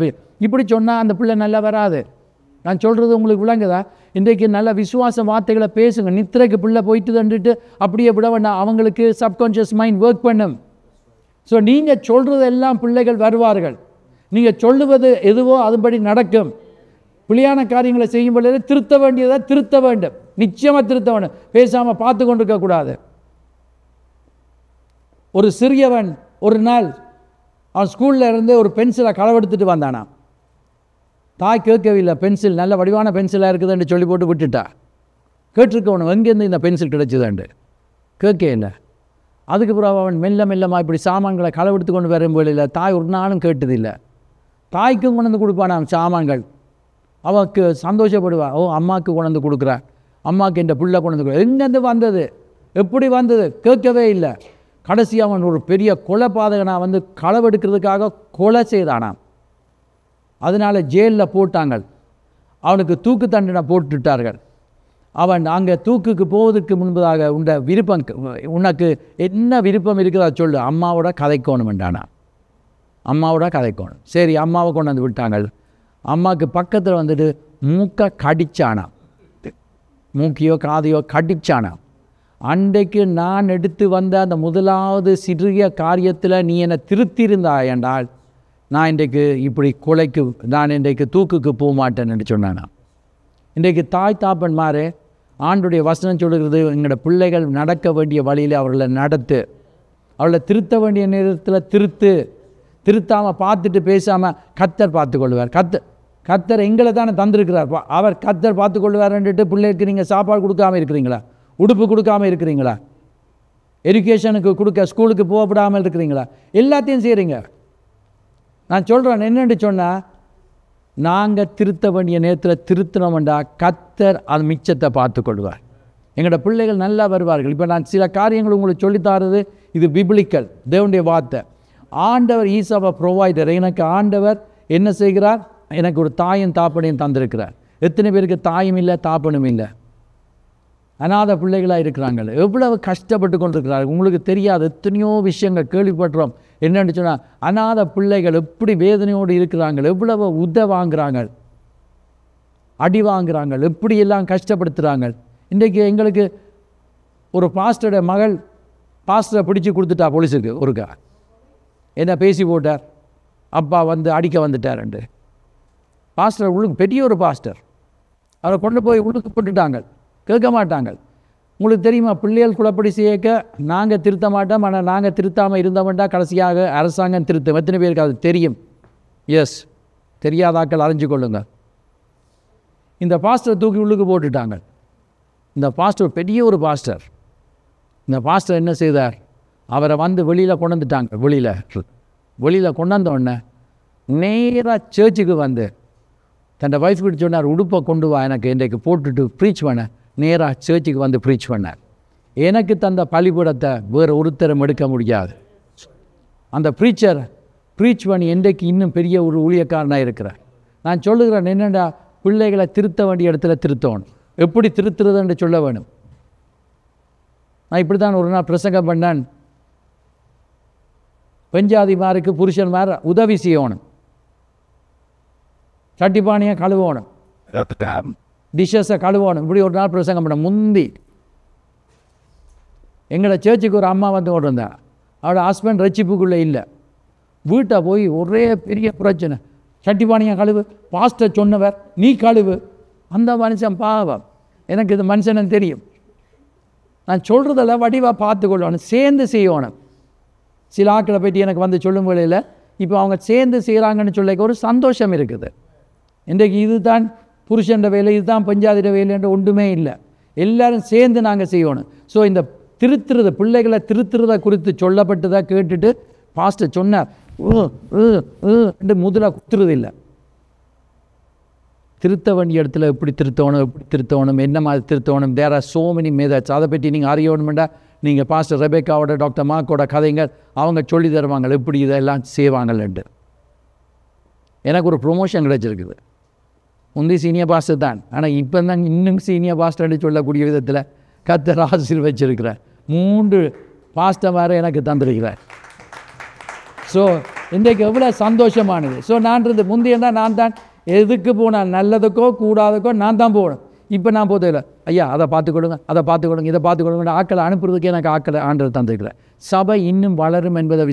இப்படி சொன்னால் அந்த பிள்ளை நல்லா வராது. நான் சொல்கிறது உங்களுக்கு விளங்குதா? இன்றைக்கு நல்ல விசுவாச வார்த்தைகளை பேசுங்க. நித்திரைக்கு பிள்ளை போயிட்டு தண்டுட்டு அப்படியே விட வேண்டாம், அவங்களுக்கு சப்கான்ஷியஸ் மைண்ட் ஒர்க் பண்ணும். ஸோ நீங்கள் சொல்கிறது எல்லாம் பிள்ளைகள் வருவார்கள். நீங்கள் சொல்லுவது எதுவோ அதுபடி நடக்கும். பிள்ளையான காரியங்களை செய்யும் பொழுது திருத்த வேண்டியதை திருத்த வேண்டும், நிச்சயமாக திருத்த வேண்டும். பேசாமல் பார்த்து கொண்டிருக்கக்கூடாது. ஒரு சிறியவன் ஒரு நாள் அவன் ஸ்கூலில் இருந்து ஒரு பென்சிலை களவெடுத்துட்டு வந்தானா. தாய் கேட்கவில்லை, பென்சில் நல்ல வடிவான பென்சிலாக இருக்குதுன்னு சொல்லி போட்டு விட்டுட்டா. கேட்டிருக்கவனும் எங்கேருந்து இந்த பென்சில் கிடைச்சதுண்டு கேட்க இல்லை. அதுக்கு பிறகு அவன் மெல்ல மெல்லமாக இப்படி சாமான்களை களவெடுத்து கொண்டு வரும்போது தாய் ஒரு நாளும் கேட்டதில்லை. தாய்க்கும் கொண்டு வந்து கொடுப்பானாம் சாமான்கள். அவனுக்கு சந்தோஷப்படுவா, ஓ அம்மாவுக்கு கொண்டு வந்து கொடுக்குறா, அம்மாவுக்கு இந்த புள்ள கொண்டு வந்து. எங்கேருந்து வந்தது, எப்படி வந்தது கேட்கவே இல்லை. கடைசி அவன் ஒரு பெரிய கொலை பாதகனாக வந்து களவெடுக்கிறதுக்காக கொலை செய்தானாம். அதனால் ஜெயிலில் போட்டாங்க. அவனுக்கு தூக்கு தண்டனை போட்டுட்டார்கள். அவன் அங்கே தூக்குக்கு போவதற்கு முன்பதாக உண்ட விருப்பம், உனக்கு என்ன விருப்பம் இருக்குதா சொல்லு, அம்மாவோட கதைக்கோணும் என்றானா. அம்மாவோட கதைக்கோணும். சரி, அம்மாவை கொண்டு வந்து விட்டாங்க. அம்மாவுக்கு பக்கத்தில் வந்துட்டு மூக்கை கடிச்சானா, மூக்கியோ காதையோ கடிச்சானா. அன்றைக்கு நான் எடுத்து வந்த அந்த முதலாவது சிறிய காரியத்தில் நீ என்னை திருத்தியிருந்தாய் என்றால் நான் இன்றைக்கு இப்படி கொலைக்கு, நான் இன்றைக்கு தூக்குக்கு போக மாட்டேன் என்று சொன்னானா. இன்றைக்கு தாய் தாப்பன்மாரே, ஆண்டுடைய வசனம் சொல்லுகிறது, எங்களோட பிள்ளைகள் நடக்க வேண்டிய வழியில் அவர்களை நடத்து, அவளை திருத்த வேண்டிய நேரத்தில் திருத்தாமல் பார்த்துட்டு பேசாமல் கர்த்தர் பார்த்து கொள்வார். கர்த்தர் எங்களை தானே தந்திருக்கிறார், அவர் கர்த்தர் பார்த்து கொள்வார்ன்ட்டு பிள்ளைக்கு நீங்கள் சாப்பாடு கொடுக்காமல் இருக்கிறீங்களா, உடுப்பு கொடுக்காமல் இருக்கிறீங்களா, எஜுகேஷனுக்கு கொடுக்க ஸ்கூலுக்கு போகப்படாமல் இருக்கிறீங்களா? எல்லாத்தையும் செய்கிறீங்க. நான் சொல்கிறேன் என்னென்னு சொன்னால், நாங்கள் திருத்த வேண்டிய நேரத்தில் திருத்தினோம்டா கர்த்தர் அது மிச்சத்தை பார்த்து கொள்வார். எங்களோட பிள்ளைகள் நல்லா வருவார்கள். இப்போ நான் சில காரியங்கள் உங்களுக்கு சொல்லித்தாரது இது பிப்ளிக்கல், தேவனுடைய வார்த்தை. ஆண்டவர் ஈஸ் அவர் ப்ரொவைடர். எனக்கு ஆண்டவர் என்ன செய்கிறார்? எனக்கு ஒரு தாயும் தாப்பனையும் தந்திருக்கிறார். எத்தனை பேருக்கு தாயும் இல்லை தாப்பனும் இல்லை, அநாத பிள்ளைகளாக இருக்கிறாங்க. எவ்வளவு கஷ்டப்பட்டு கொண்டிருக்கிறார்கள் உங்களுக்கு தெரியாது. எத்தனையோ விஷயங்கள் கேள்விப்படுறோம். என்னென்னு சொன்னால் அநாத பிள்ளைகள் எப்படி வேதனையோடு இருக்கிறாங்க, எவ்வளவு வாங்குறாங்க, அடி வாங்குறாங்க, எப்படியெல்லாம் கஷ்டப்படுத்துகிறாங்க. இன்றைக்கு எங்களுக்கு ஒரு பாஸ்டரோட மகள் பாஸ்டரை பிடிச்சி கொடுத்துட்டா போலீஸுக்கு. ஒருக்கா என்ன பேசி போட்டார், அப்பா வந்து அடிக்க வந்துட்டார்ண்டு. பாஸ்டர் உள்ளுக்கு பெரிய ஒரு பாஸ்டர், அவரை கொண்டு போய் உள்ளுக்கு போட்டுட்டாங்க, கேட்க மாட்டாங்க. உங்களுக்கு தெரியுமா, பிள்ளைகள் குழப்படி செய்யக்க நாங்கள் திருத்த மாட்டோம், ஆனால் நாங்கள் திருத்தாமல் இருந்தோம்டா கடைசியாக அரசாங்கம் திருத்தம். எத்தனை பேருக்கு அது தெரியும்? எஸ், தெரியாதாக்கள் அறிஞ்சு கொள்ளுங்க. இந்த பாஸ்டரை தூக்கி உள்ளுக்கு போட்டுட்டாங்க. இந்த பாஸ்டர் பெரிய ஒரு பாஸ்டர். இந்த பாஸ்டர் என்ன செய்தார்? அவரை வந்து வெளியில் கொண்டாந்துட்டாங்க. வெளியில் கொண்டாந்தோடனே நேராக சர்ச்சுக்கு வந்து தன் வைஃப் கிட்ட சொன்னார், உடுப்பை கொண்டு வா எனக்கு இன்றைக்கு போட்டுட்டு ப்ரீச் பண்ண. நேராக சர்ச்சுக்கு வந்து ப்ரீச் பண்ணார். எனக்கு தந்த பலிபீடத்தை வேறு ஒருத்தரம் எடுக்க முடியாது. அந்த ப்ரீச்சர் ப்ரீச் பண்ணி இன்றைக்கு இன்னும் பெரிய ஒரு ஊழியக்காரனாக இருக்கிறார். நான் சொல்லுகிறேன் என்னென்னா, பிள்ளைகளை திருத்த வேண்டிய இடத்துல திருத்தணும். எப்படி திருத்துறதுன்னு சொல்ல வேணும். நான் இப்படி தான் ஒரு நாள் பிரசங்கம் பண்ணேன். பெஞ்சாதிமாருக்கு புருஷன்மார் உதவி செய்யணும், சட்டிப்பானியை கழுவணும், டிஷ்ஷஸை கழுவணும். இப்படி ஒரு நாள் பிரசங்கம் பண்ண முந்தி எங்களை சர்ச்சுக்கு ஒரு அம்மா வந்து கொண்டு வந்தேன். அவளோட ஹஸ்பண்ட் ரட்சிப்புக்குள்ளே இல்லை. வீட்டை போய் ஒரே பெரிய பிரச்சனை, சட்டிப்பானியை கழுவு, பாஸ்டர் சொன்னவர் நீ கழுவு. அந்த மனுஷன் பாவம், எனக்கு இது மனுஷனு தெரியும். நான் சொல்கிறதெல்லாம் வடிவாக பார்த்துக்கொள்ளணும், சேர்ந்து செய்யணும். சில ஆக்களை பற்றி எனக்கு வந்து சொல்லும் வேளையில் இப்போ அவங்க சேர்ந்து செய்கிறாங்கன்னு சொல்ல ஒரு சந்தோஷம் இருக்குது. இன்றைக்கு இது தான் புருஷன்ற வேலை, இதுதான் பஞ்சாதிர வேலைன்ற ஒன்றுமே இல்லை. எல்லோரும் சேர்ந்து நாங்கள் செய்யணும். ஸோ இந்த திருத்துறது, பிள்ளைகளை திருத்துறதை குறித்து சொல்லப்பட்டதாக கேட்டுட்டு பாஸ்டர் சொன்னார் முதல்ல குத்துறது இல்லை. திருத்த வேண்டிய இடத்துல எப்படி திருத்தணும், என்ன மாதிரி திருத்தணும், there are so many methods. அதை பற்றி நீங்கள் அறியணுமெண்டா நீங்கள் பாஸ்டர் ரெபேக்காவோட டாக்டர் மார்க்கோட கதைங்க அவங்க சொல்லி தருவாங்க எப்படி இதெல்லாம் செய்வாங்கள்ன்ட்டு. எனக்கு ஒரு ப்ரொமோஷன் கிடச்சிருக்குது. முந்தி சீனியர் பாஸ்டர் தான், ஆனால் இப்போ தான் இன்னும் சீனியர் பாஸ்டர்னு சொல்லக்கூடிய விதத்தில் கர்த்தர் ஆசீர்வதிச்சிருக்கிறார். 3 பாஸ்டர் வேறு எனக்கு தந்திருக்கிறார். ஸோ இன்றைக்கு எவ்வளோ சந்தோஷமானது. ஸோ நான்றது முந்தையன்னா நான் தான் எதுக்கு போனால் நல்லதுக்கோ கூடாதுக்கோ நான் தான் போகணும். இப்போ நான் போதில்லை, ஐயா அதை பார்த்துக்கொடுங்க, அதை பார்த்துக்கொடுங்க, இதை பார்த்துக்கொடுங்க, ஆக்களை அனுப்புறதுக்கு எனக்கு ஆக்களை ஆண்டவர் தந்திருக்கிறேன். சபை இன்னும் வளரும் என்பதை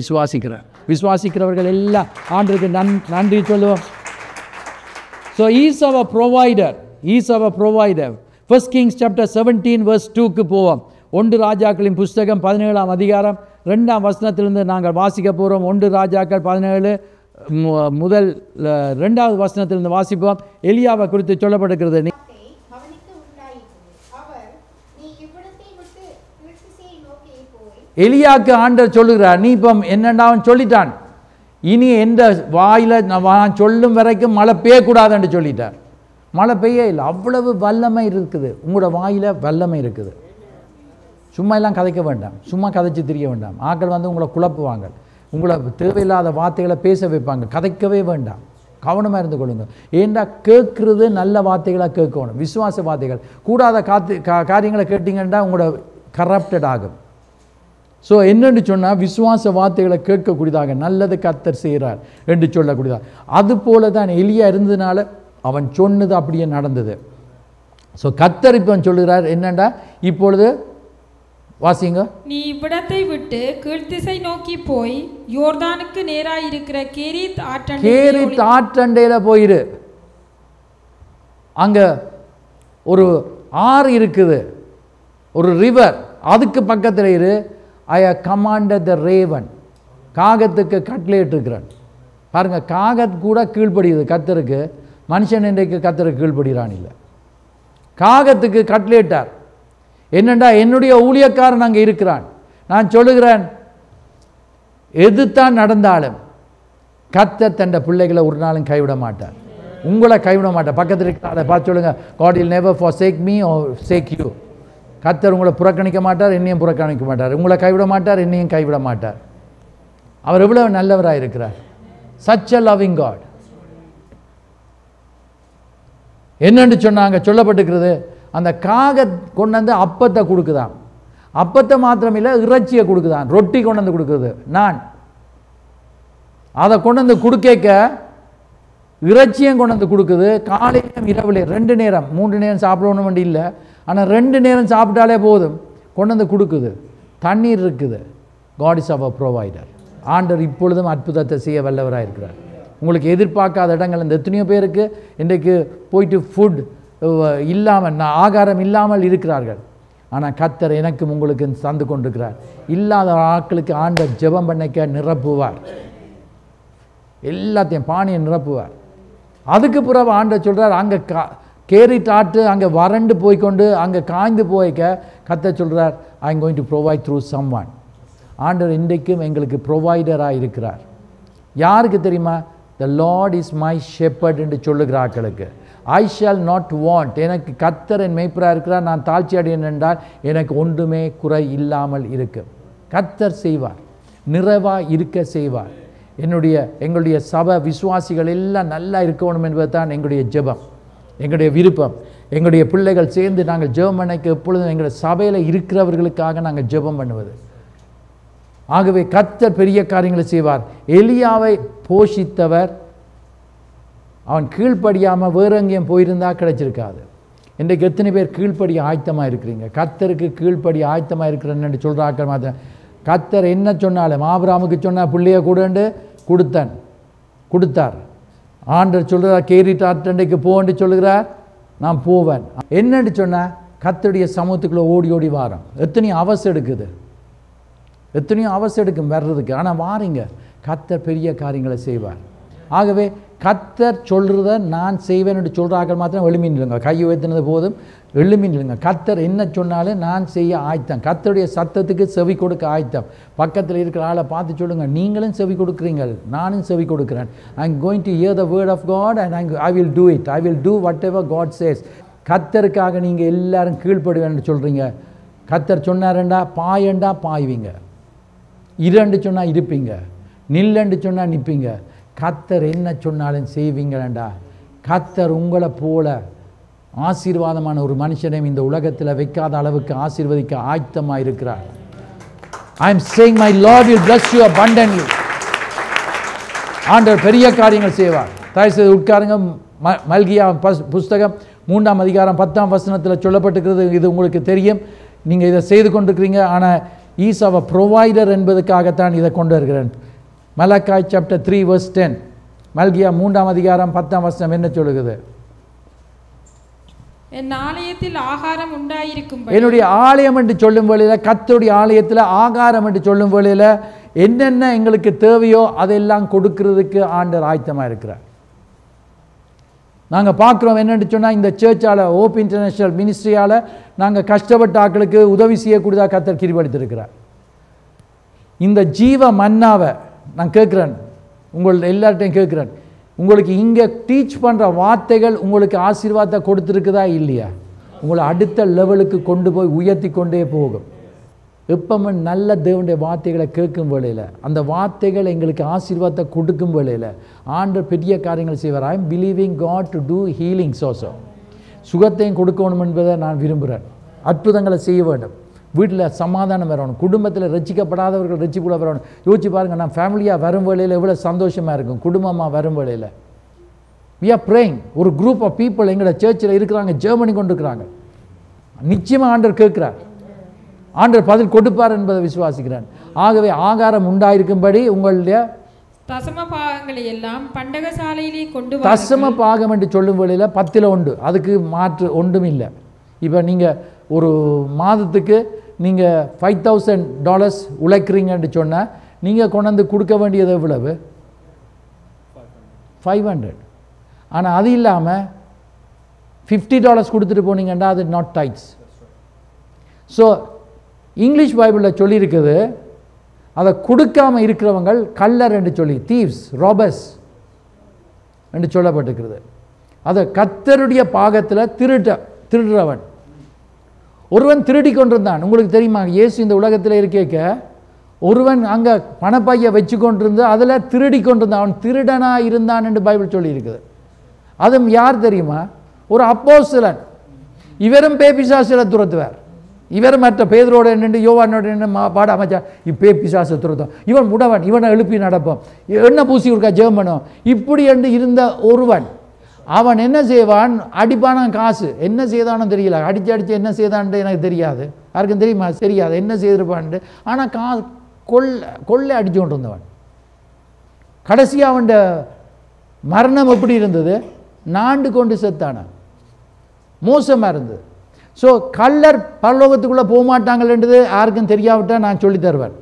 விசுவாசிக்கிறவர்கள் எல்லாம் ஆண்டவருக்கு நன்றி சொல்லுவோம். ஸோ ஈஸ் அவர் ப்ரொவைடர். 1 Kings chapter 17 verse 2க்கு போவோம். 1 ராஜாக்களின் புஸ்தகம் 17ஆம் அதிகாரம் 2ஆம் வசனத்திலிருந்து நாங்கள் வாசிக்க போகிறோம். 1 ராஜாக்கள் 17 முதல் 2வது வசனத்திலிருந்து வாசிப்போம். எலியாவை குறித்து சொல்லப்படுகிறது. எலியாவுக்கு ஆண்டவர் சொல்லுகிறார், நீ இப்போ என்னென்னா அவன் சொல்லிட்டான், இனி எந்த வாயில் நான் சொல்லும் வரைக்கும் மழை பெய்யக்கூடாதுன்னு சொல்லிட்டார். மழை பெய்ய இல்லை, அவ்வளவு வல்லமை இருக்குது. உங்களோட வாயில் வல்லமை இருக்குது. சும்மா எல்லாம் கதைக்க வேண்டாம், சும்மா கதைச்சி திரிய வேண்டாம். ஆக்கள் வந்து உங்களை குழப்புவாங்க, உங்களை தேவையில்லாத வார்த்தைகளை பேச வைப்பாங்க. கதைக்கவே வேண்டாம், கவனமாக இருந்து கொள்ளுங்க. ஏண்டா கேட்குறது நல்ல வார்த்தைகளாக கேட்கணும், விசுவாச வார்த்தைகள். கூடாத காரியங்களை கேட்டிங்கன்னா உங்களோட கரப்டட் ஆகும். ஸோ என்னென்னு சொன்னால் விசுவாச வார்த்தைகளை கேட்கக்கூடியதாக நல்லது கர்த்தர் செய்கிறார் என்று சொல்லக்கூடியதாக. அதுபோல தான் எலியா இருந்ததுனால அவன் சொன்னது அப்படியே நடந்தது. ஸோ கர்த்தர் இப்போ சொல்லுகிறார் என்னண்டா, இப்பொழுது வாசிங்க, நீ இவ்விடத்தை விட்டு கீழ்த்திசை நோக்கி போய் யோர்தானுக்கு நேராக இருக்கிற கேரித் ஆற்றண்டையில் போயிரு. அங்கே ஒரு ஆறு இருக்குது, ஒரு ரிவர், அதுக்கு பக்கத்தில் இரு. ஐ கமாண்டட் த ரேவன், காகத்துக்கு கட்லேட் இருக்கிறான். பாருங்கள், காகத் கூட கீழ்ப்படுகிறது கர்த்தருக்கு. மனுஷன் இன்றைக்கு கர்த்தருக்கு கீழ்ப்படுகிறான் இல்லை, காகத்துக்கு கட்லேட்டார். என்னண்டா, என்னுடைய ஊழியக்காரன் அங்கே இருக்கிறான். நான் சொல்லுகிறேன், எதுதான் நடந்தாலும் கர்த்தர் தன் பிள்ளைகளை ஒரு நாளும் கைவிட மாட்டார். உங்களை கைவிட மாட்டார். பக்கத்தில் இருக்கிற அதை பார்த்து சொல்லுங்க, God will never forsake me or forsake you. கர்த்தர் உங்களை புறக்கணிக்க மாட்டார், என்னையும் புறக்கணிக்க மாட்டார். உங்களை கைவிட மாட்டார், என்னையும் கைவிட மாட்டார். அவர் எவ்வளவு நல்லவராக இருக்கிறார். such a loving God. என்னன்னு சொன்னாங்க சொல்லப்பட்டிருக்கிறது, அந்த காக கொண்டு வந்து அப்பத்தை கொடுக்குதான். அப்பத்தை மாத்திரமில்லை, இறைச்சியை கொடுக்குதான், ரொட்டி கொண்டு வந்து கொடுக்குது. நான் அதை கொண்டு வந்து கொடுக்க இறைச்சியும் கொண்டு வந்து கொடுக்குது. காலையிலும் இரவுலே 2 நேரம் 3 நேரம் சாப்பிடணும் வேண்டி இல்லை, ஆனால் 2 நேரம் சாப்பிட்டாலே போதும், கொண்டு வந்து கொடுக்குது. தண்ணீர் இருக்குது. காட் இஸ் அவர் ப்ரொவைடர். ஆண்டவர் இப்பொழுதும் அற்புதத்தை செய்ய வல்லவராக இருக்கிறார். உங்களுக்கு எதிர்பார்க்காத இடங்கள் இந்த எத்தனையோ பேருக்கு இன்றைக்கு போயிட்டு ஃபுட் இல்லாமல் ஆகாரம் இல்லாமல் இருக்கிறார்கள். ஆனால் கர்த்தர் எனக்கும் உங்களுக்கு தந்து கொண்டிருக்கிறார். இல்லாத ஆட்களுக்கு ஆண்டவர் ஜெபம் பண்ணிக்க நிரப்புவார். எல்லாத்தையும் பானியை நிரப்புவார். அதுக்கு பிறகு ஆண்டவர் சொல்கிறார், அங்கே கேரிட் ஆட்டு அங்கே வறண்டு போய்கொண்டு அங்கே காய்ந்து போய்க்க கர்த்தர் சொல்கிறார், I am going to provide through someone. ஆண்டவர் இன்றைக்கும் எங்களுக்கு ப்ரொவைடராக இருக்கிறார். யாருக்கு தெரியுமா? The lord is my shepherd என்று சொல்லுகிற ஆட்களுக்கு. I shall not want. எனக்கு கர்த்தர் என் மேய்ப்பராக இருக்கிறார், நான் தாழ்ச்சி அடையேன் என்றால் எனக்கு ஒன்றுமே குறை இல்லாமல் இருக்கும். கர்த்தர் செய்வார், நிறைவாக இருக்க செய்வார். எங்களுடைய சபை விசுவாசிகள் எல்லாம் நல்லா இருக்கணும் என்பது தான் எங்களுடைய ஜெபம், எங்களுடைய விருப்பம். எங்களுடைய பிள்ளைகள் சேர்ந்து நாங்கள் ஜெபம் பண்ணக்க எப்பொழுதும் எங்களுடைய சபையில் இருக்கிறவர்களுக்காக நாங்கள் ஜெபம் பண்ணுவது. ஆகவே கர்த்தர் பெரிய காரியங்களை செய்வார். எலியாவை போஷித்தவர் அவன் கீழ்ப்படியாமல் வேற எங்கேயும் போயிருந்தால் கிடைச்சிருக்காது. இன்றைக்கு எத்தனை பேர் கீழ்ப்படி ஆயத்தமாக இருக்கிறீங்க? கர்த்தருக்கு கீழ்ப்படி ஆயத்தமாக இருக்கிறேன்னு சொல்கிறாக்க மாத்திரம். கர்த்தர் என்ன சொன்னாலும் ஆபிரகாமுக்கு சொன்னால் பிள்ளைய கூடண்டு கொடுத்தார். ஆண்டவர் சொல்கிறார், கேரிட் ஆட்டண்டைக்கு போன்னு சொல்லுகிறார், நான் போவேன். என்னன்னு சொன்னால் கர்த்தருடைய சமூகத்துக்குள்ளே ஓடி ஓடி வாரம். எத்தனையோ அவசரம் எடுக்குது, எத்தனையோ அவசரம் எடுக்கும் வர்றதுக்கு. ஆனால் வாரீங்க, கர்த்தர் பெரிய காரியங்களை செய்வார். ஆகவே கர்த்தர் சொல்கிறத நான் செய்வேன் என்று சொல்கிறாங்க மாத்திரம் எழுமி நில்லுங்க. கை உயர்த்தினது போதும், எழுமி நில்லுங்க. கர்த்தர் என்ன சொன்னாலும் நான் செய்ய ஆயத்தம். கர்த்தருடைய சத்தத்துக்கு செவி கொடுக்க ஆயத்தம். பக்கத்தில் இருக்கிற ஆளை பார்த்து சொல்லுங்கள், நீங்களும் செவி கொடுக்குறீங்கள், நானும் செவி கொடுக்குறேன். I am going to hear the word of god and I will do it. I will do whatever god says. கர்த்தருக்காக நீங்கள் எல்லாரும் கீழ்ப்படுவேன்னு சொல்கிறீங்க. கர்த்தர் சொன்னாரண்டா பாயண்டா பாய்வீங்க, இரண்டு சொன்னால் இருப்பீங்க, நில்லண்டு சொன்னால் நிற்பீங்க. கர்த்தர் என்ன சொன்னாலும் செய்வீங்களா? கர்த்தர் உங்களை போல ஆசீர்வாதமான ஒரு மனுஷனையும் இந்த உலகத்தில் வைக்காத அளவுக்கு ஆசீர்வதிக்க ஆயத்தமாக இருக்கிறார். I am saying my Lord will bless you abundantly. ஆண்டவர் பெரிய காரியங்கள் செய்வார். தயவுசெய்து உட்காருங்க. மல்கியா புஸ்தகம் 3ஆம் அதிகாரம் 10ஆம் வசனத்தில் சொல்லப்பட்டிருக்கிறது. இது உங்களுக்கு தெரியும், நீங்கள் இதை செய்து கொண்டிருக்கிறீங்க. ஆனால் ஈஸ் அவர் ப்ரொவைடர் என்பதுக்காகத்தான் இதை கொண்டு வருகிறேன். மலக்காய் சாப்டர் 3 verse 10. மல்கியா 3ஆம் அதிகாரம் 10ஆம் வசனம் என்ன சொல்லுகிறது? என் ஆலயத்தில் ஆகாரம் உண்டாயிருக்கும். என்னுடைய ஆலயம் என்று சொல்லும் வேளையில், கர்த்தருடைய ஆலயத்தில் ஆகாரம் என்று சொல்லும் வேளையில் என்னென்ன எங்களுக்கு தேவையோ அதெல்லாம் கொடுக்கிறதுக்கு ஆண்டவர் ஆயத்தமாக இருக்கிறார். நாங்கள் பார்க்குறோம் என்னென்னு சொன்னால், இந்த சர்ச்சால் ஓப் இன்டர்நேஷ்னல் மினிஸ்ட்ரியால் நாங்கள் கஷ்டப்பட்ட ஆட்களுக்கு உதவி செய்யக்கூடியதாக கர்த்தர் கிருபையளித்திருக்கிறார். இந்த ஜீவ மன்னாவை நான் கேட்குறேன், உங்கள் எல்லார்ட்டையும் கேட்குறேன், உங்களுக்கு இங்கே டீச் பண்ணுற வார்த்தைகள் உங்களுக்கு ஆசீர்வாதத்தை கொடுத்துருக்குதா இல்லையா? உங்களை அடுத்த லெவலுக்கு கொண்டு போய் உயர்த்தி கொண்டே போகும். எப்பவுமே நல்ல தேவனுடைய வார்த்தைகளை கேட்கும் வேளையில், அந்த வார்த்தைகள் எங்களுக்கு ஆசீர்வாதத்தை கொடுக்கும் வேளையில் ஆண்டவர் பெரிய காரியங்கள் செய்வார். I am believing god to do healings also. சுகத்தையும் கொடுக்கணும் என்பதை நான் விரும்புகிறேன். அற்புதங்களை செய்ய வேண்டும். வீட்டில் சமாதானம் வரணும். குடும்பத்தில் ரசிக்கப்படாதவர்கள் ரசிப்புல வரணும். யோசிச்சு பாருங்கள், நான் ஃபேமிலியாக வரும் வேளையில் எவ்வளோ சந்தோஷமாக இருக்கும். குடும்பமாக வரும் வேளையில் we are praying. ஒரு குரூப் ஆஃப் பீப்புள் எங்களோட சர்ச்சில் இருக்கிறாங்க, ஜெர்மனி கொண்டு இருக்கிறாங்க. நிச்சயமாக ஆண்டவர் கேட்குறார், ஆண்டவர் பதில் கொடுப்பார் என்பதை விசுவாசிக்கிறேன். ஆகவே ஆகாரம் உண்டாயிருக்கும்படி உங்களுடைய தசம பாகங்களை எல்லாம் பண்டகசாலையிலே கொண்டு வா. தசம பாகம் என்று சொல்லும் வேளையில் 10ல் 1, அதுக்கு மாற்று ஒன்றும் இல்லை. இப்போ நீங்கள் ஒரு மாதத்துக்கு நீங்கள் $5,000 உழைக்கிறீங்கன்னு சொன்னால் நீங்கள் கொண்டாந்து கொடுக்க வேண்டியது எவ்வளவு? 500. ஆனால் அது இல்லாமல் $50 கொடுத்துட்டு போனீங்கன்னா அது நாட் டைட்ஸ். ஸோ இங்கிலீஷ் பைபிளில் சொல்லியிருக்குது, அதை கொடுக்காமல் இருக்கிறவங்க கல்லர் என்று சொல்லி, தீவ்ஸ், ராபர்ஸ் என்று சொல்லப்பட்டிருக்கிறது. அதை கர்த்தருடைய பாகத்தில் திருடுறவன். ஒருவன் திருடி கொண்டிருந்தான். உங்களுக்கு தெரியுமா, இயேசு இந்த உலகத்தில் இருக்கேக்க ஒருவன் அங்கே பணப்பைய வச்சு கொண்டிருந்து அதில் திருடி கொண்டிருந்தான். அவன் திருடனாக இருந்தான் என்று பைபிள் சொல்லி இருக்குது. அதுவும் யார் தெரியுமா? ஒரு அப்போஸ்தலன். இவரும் பேபிசாசுகளை துரத்துவார். இவர் மற்ற பேதரோட நின்று யோவானோட நின்று பாட அமைச்சா இப்பே பிசாசை துரத்தும், இவன் முடவன், இவனை எழுப்பி நடப்போம், என்ன பூசி இருக்கா ஜெபம் பண்ணும், இப்படி என்று இருந்த ஒருவன் அவன் என்ன செய்வான்? அடிப்பான காசு என்ன செய்தானோ தெரியல, அடித்து என்ன செய்தான்ட்டு எனக்கு தெரியாது, யாருக்கும் தெரியுமா? தெரியாது என்ன செய்திருப்பான்ட்டு. ஆனால் கொள்ளை அடித்து கொண்டு இருந்தவன். கடைசியாக அவன் மரணம் எப்படி இருந்தது? நாண்டு கொண்டு செத்தானான். மோசமாக இருந்தது. ஸோ கள்ளர் பரலோகத்துக்குள்ளே போக மாட்டாங்கன்றது யாருக்கும் தெரியாவிட்டால் நான் சொல்லி தருவேன்.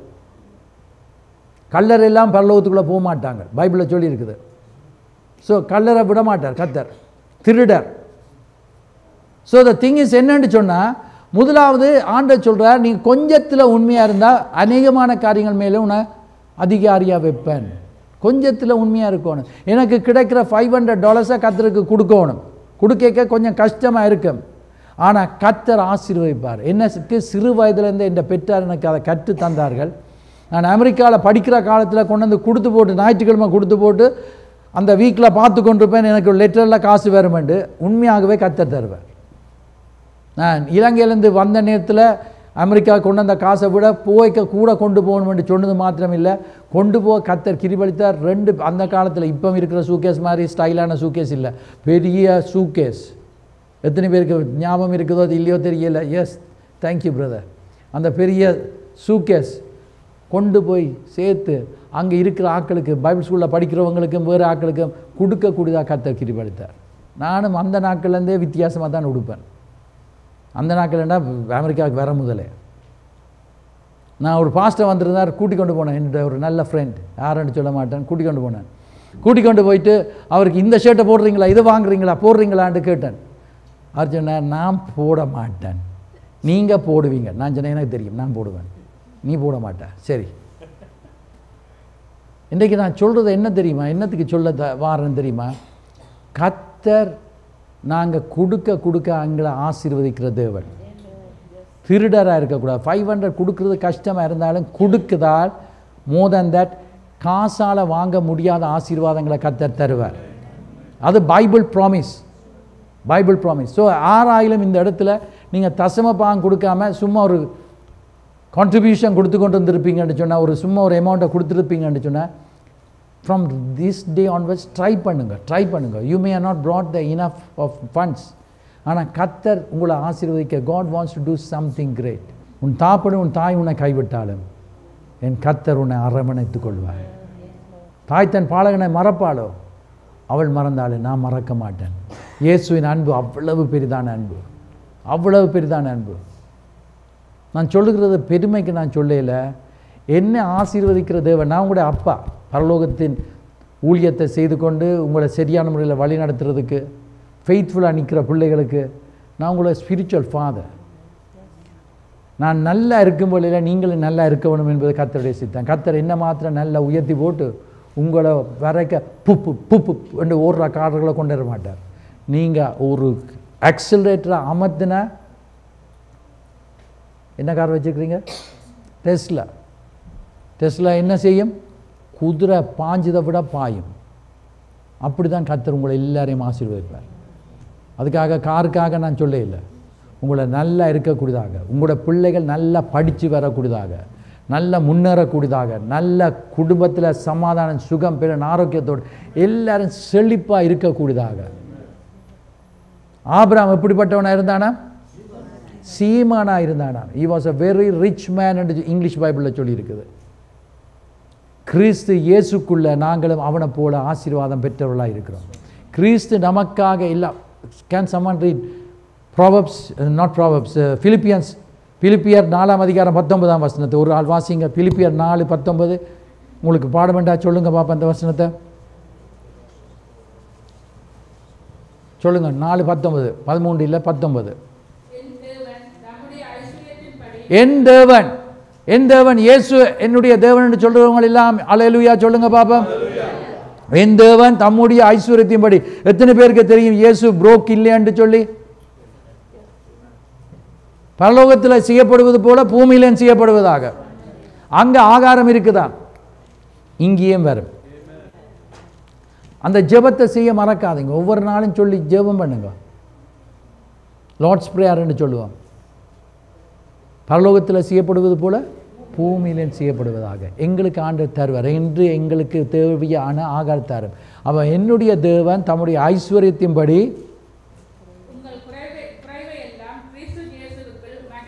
கள்ளர் எல்லாம் பரலோகத்துக்குள்ளே போக மாட்டாங்க, பைபிளில் சொல்லி இருக்குது. ஸோ கள்ளரை விட மாட்டார் கர்த்தர், திருடர். ஸோ த திங் இஸ் என்னன்னு சொன்னால், முதலாவது ஆண்டவர் சொல்கிறார், நீ கொஞ்சத்தில் உண்மையாக இருந்தால் அநேகமான காரியங்கள் மேலே உன்னை அதிகாரியாக வைப்பேன். கொஞ்சத்தில் உண்மையாக இருக்கணும். எனக்கு கிடைக்கிற $500 கர்த்தருக்கு கொடுக்கணும். கொடுக்க கொஞ்சம் கஷ்டமாக இருக்கும், ஆனால் கர்த்தர் ஆசீர்வதிப்பார். எனக்கு சிறு வயதுலேருந்து என் பெற்றார் எனக்கு அதை கற்று தந்தார்கள். நான் அமெரிக்காவில் படிக்கிற காலத்தில் கொண்டு வந்து கொடுத்து போட்டு, ஞாயிற்றுக்கிழமை கொடுத்து போட்டு அந்த வீக்கில் பார்த்து கொண்டிருப்பேன். எனக்கு லெட்டரில் காசு வருமெண்டு உண்மையாகவே கர்த்தர் தருவேன். நான் இலங்கையிலேருந்து வந்த நேரத்தில் அமெரிக்கா கொண்டு வந்த காசை விட போய்க்க கூட கொண்டு போகணுமென்று சொன்னது மாத்திரம் இல்லை, கொண்டு போக கர்த்தர் கிருபைத்தார். 2 அந்த காலத்தில் இப்போ இருக்கிற சூக்கேஸ் மாதிரி ஸ்டைலான சூக்கேஸ் இல்லை, பெரிய சூக்கேஸ். எத்தனை பேருக்கு ஞாபகம் இருக்குதோ இல்லையோ தெரியல. Yes, thank you brother. அந்த பெரிய சூக்கேஸ் கொண்டு போய் சேர்த்து அங்கே இருக்கிற ஆட்களுக்கு, பைபிள் ஸ்கூலில் படிக்கிறவங்களுக்கும் வேறு ஆட்களுக்கும் கொடுக்கக்கூடியதாக கர்த்தர் கிருபைத்தார். நானும் அந்த நாட்கள்லேருந்தே வித்தியாசமாக தான் உடுப்பேன். அந்த நாட்கள்னா அமெரிக்காவுக்கு வர முதலே நான் ஒரு பாஸ்டர் வந்திருந்தார், கூட்டிக் கொண்டு போனேன். என்னோட ஒரு நல்ல ஃப்ரெண்ட், யாருன்னு சொல்ல மாட்டேன், கூட்டிக் கொண்டு போனேன். கூட்டிக் கொண்டு போயிட்டு அவருக்கு இந்த ஷர்ட்டை போடுறீங்களா, இதை வாங்குறீங்களா, போடுறீங்களான்னு கேட்டேன். அவர் சொன்னார், நான் போட மாட்டேன், நீங்கள் போடுவீங்க. நான் சொன்னேன், எனக்கு தெரியும், நான் போடுவேன், நீ போட மாட்டேன். சரி, இன்றைக்கு நான் சொல்கிறது என்ன தெரியுமா, என்னத்துக்கு சொல்ல வாரேன்னு தெரியுமா? கர்த்தர் நாங்கள் கொடுக்க அங்களை ஆசீர்வதிக்கிற தேவன். திருடராக இருக்கக்கூடாது. 500 கொடுக்குறது கஷ்டமாக இருந்தாலும் கொடுக்குதால் மோர் தேன் தட் காசால் வாங்க முடியாத ஆசீர்வாதங்களை கர்த்தர் தருவார். அது Bible promise, Bible promise. So ஆறாயிலும் இந்த இடத்துல நீங்கள் தசம பாகம் கொடுக்காம சும்மா ஒரு கான்ட்ரிபியூஷன் கொடுத்து கொண்டு வந்துருப்பீங்கன்னு சொன்னால், ஒரு சும்மா ஒரு அமௌண்ட்டை கொடுத்துருப்பீங்கன்னு சொன்னால், from this day onwards try பண்ணுங்கள். You may or not brought the enough of funds. ஆனால் கர்த்தர் உங்களை ஆசீர்வதிக்க, God wants to do something great. உன் தாப்பனும் உன் தாய் உன்னை கைவிட்டாலும் என் கர்த்தர் உன்னை அரவணைத்துக் கொள்வார். தாய் தன் பாலகனை மறப்பாளோ, அவள் மறந்தாலும் நான் மறக்க மாட்டேன். இயேசுவின் அன்பு அவ்வளவு பெரிதான அன்பு, அவ்வளவு பெரிதான அன்பு. நான் சொல்லுகிறது பெருமைக்கு நான் சொல்லல, என்ன ஆசீர்வதிக்கிற தேவன். நான் உங்களுடைய அப்பா, பரலோகத்தின் ஊழியத்தை செய்து கொண்டு உங்களை சரியான முறையில் வழி நடத்துறதுக்கு, ஃபெய்த்ஃபுல்லாக நிற்கிற பிள்ளைகளுக்கு நான் உங்களை ஸ்பிரிச்சுவல் ஃபாதர். நான் நல்லா இருக்கும் போல நீங்களும் நல்லா இருக்க வேணும் என்பது கர்த்தருடைய சித்தம். கர்த்தர் என்ன மாத்திரம் நல்லா உயர்த்தி போட்டு உங்களை வரைக்க புப்பு என்று ஓடுற கார்களை கொண்டு வர மாட்டார். நீங்கள் ஒரு ஆக்சிலரேட்டரை அமர்த்தின, என்ன கார் வச்சுருக்கிறீங்க? டெஸ்லா என்ன செய்யும்? குதிரை பாஞ்சதை விட பாயும். அப்படி தான் கர்த்தர் உங்களை எல்லாரையும் ஆசீர்வதிப்பார். அதுக்காக காருக்காக நான் சொல்ல இல்லை, உங்களை நல்லா இருக்கக்கூடியதாக, உங்களோட பிள்ளைகள் நல்லா படித்து வரக்கூடியதாக, நல்லா முன்னேறக்கூடியதாக, நல்ல குடும்பத்தில் சமாதானம், சுகம், பெற ஆரோக்கியத்தோடு எல்லாரும் செழிப்பாக இருக்கக்கூடியதாக. ஆபிரகாம் எப்படிப்பட்டவனாக இருந்தானா? சீமானாக இருந்தானா. he was a very rich man என்று இங்கிலீஷ் பைபிளில் சொல்லியிருக்குது. கிறிஸ்து இயேசுக்குள்ள நாங்களும் அவனை போல ஆசீர்வாதம் பெற்றவர்களாக இருக்கிறோம். கிறிஸ்து நமக்காக இல்லை. Can someone read Proverbs, not Proverbs, பிலிப்பியர் 4ஆம் அதிகாரம் 19ஆம் வசனத்தை ஒரு ஆள் வாசிங்க. பிலிப்பியர் 4:19 உங்களுக்கு பாடமெண்டா சொல்லுங்க பாப்பா. அந்த வசனத்தை சொல்லுங்க. 4:19, 13 இல்லை 19. என் தேவன் இயேசு என்னுடைய தேவன் என்று சொல்றவங்க எல்லாம் அல்லேலூயா சொல்லுங்க பாப்பா. என் தேவன் தம்முடைய ஐஸ்வர்யத்தின்படி. எத்தனை பேருக்கு தெரியும் இயேசு புரோக் இல்லையான்னு சொல்லி? பரலோகத்தில் செய்யப்படுவது போல பூமியிலும் செய்யப்படுவதாக. அங்கே ஆகாரம் இருக்குதா, இங்கேயும் வரும். அந்த ஜெபத்தை செய்ய மறக்காதீங்க. ஒவ்வொரு நாளும் சொல்லி ஜெபம் பண்ணுங்க. லார்ட்ஸ் பிரேயர்னு சொல்லுவோம். பரலோகத்தில் செய்யப்படுவது போல பூமியிலும் செய்யப்படுவதாக. எங்களுக்கு ஆண்டவர் தருவார் என்று எங்களுக்கு தேவையான ஆகாரம் தரும். அவன் என்னுடைய தேவன் தம்முடைய ஐஸ்வர்யத்தின்படி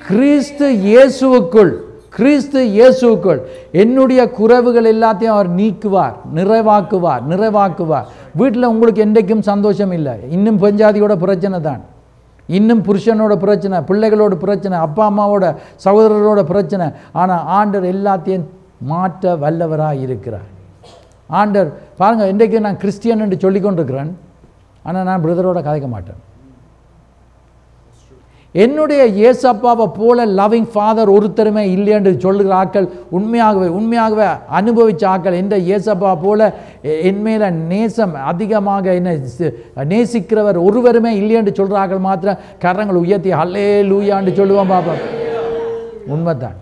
கிறிஸ்து இயேசுவுக்குள் என்னுடைய குறைவுகள் எல்லாத்தையும் அவர் நீக்குவார், நிறைவாக்குவார். வீட்டில் உங்களுக்கு என்றைக்கும் சந்தோஷம் இல்லை. இன்னும் பெஞ்சாதியோட பிரச்சனை தான், இன்னும் புருஷனோட பிரச்சனை, பிள்ளைகளோட பிரச்சனை, அப்பா அம்மாவோட சகோதரரோட பிரச்சனை. ஆனால் ஆண்டவர் எல்லாத்தையும் மாற்ற வல்லவராக இருக்கிறார். ஆண்டவர் பாருங்கள், இன்றைக்கு நான் கிறிஸ்டியன் என்று சொல்லிக்கொண்டிருக்கிறேன், ஆனால் நான் பிரதரோட கதைக்க மாட்டேன். என்னுடைய இயேசப்பாவை போல லவ்விங் ஃபாதர் ஒருத்தருமே இல்லை என்று சொல்லுகிற ஆக்கள் உண்மையாகவே அனுபவித்த ஆக்கள். என்ற இயேசப்பா போல என் மேலே நேசம் அதிகமாக என்னை நேசிக்கிறவர் ஒருவருமே இல்லை என்று சொல்கிற ஆக்கள் மாத்திரம் கரங்கள் உயர்த்தி ஹல்லேலூயான்னு சொல்லுவோம் பாப்போம். உண்மைதான்.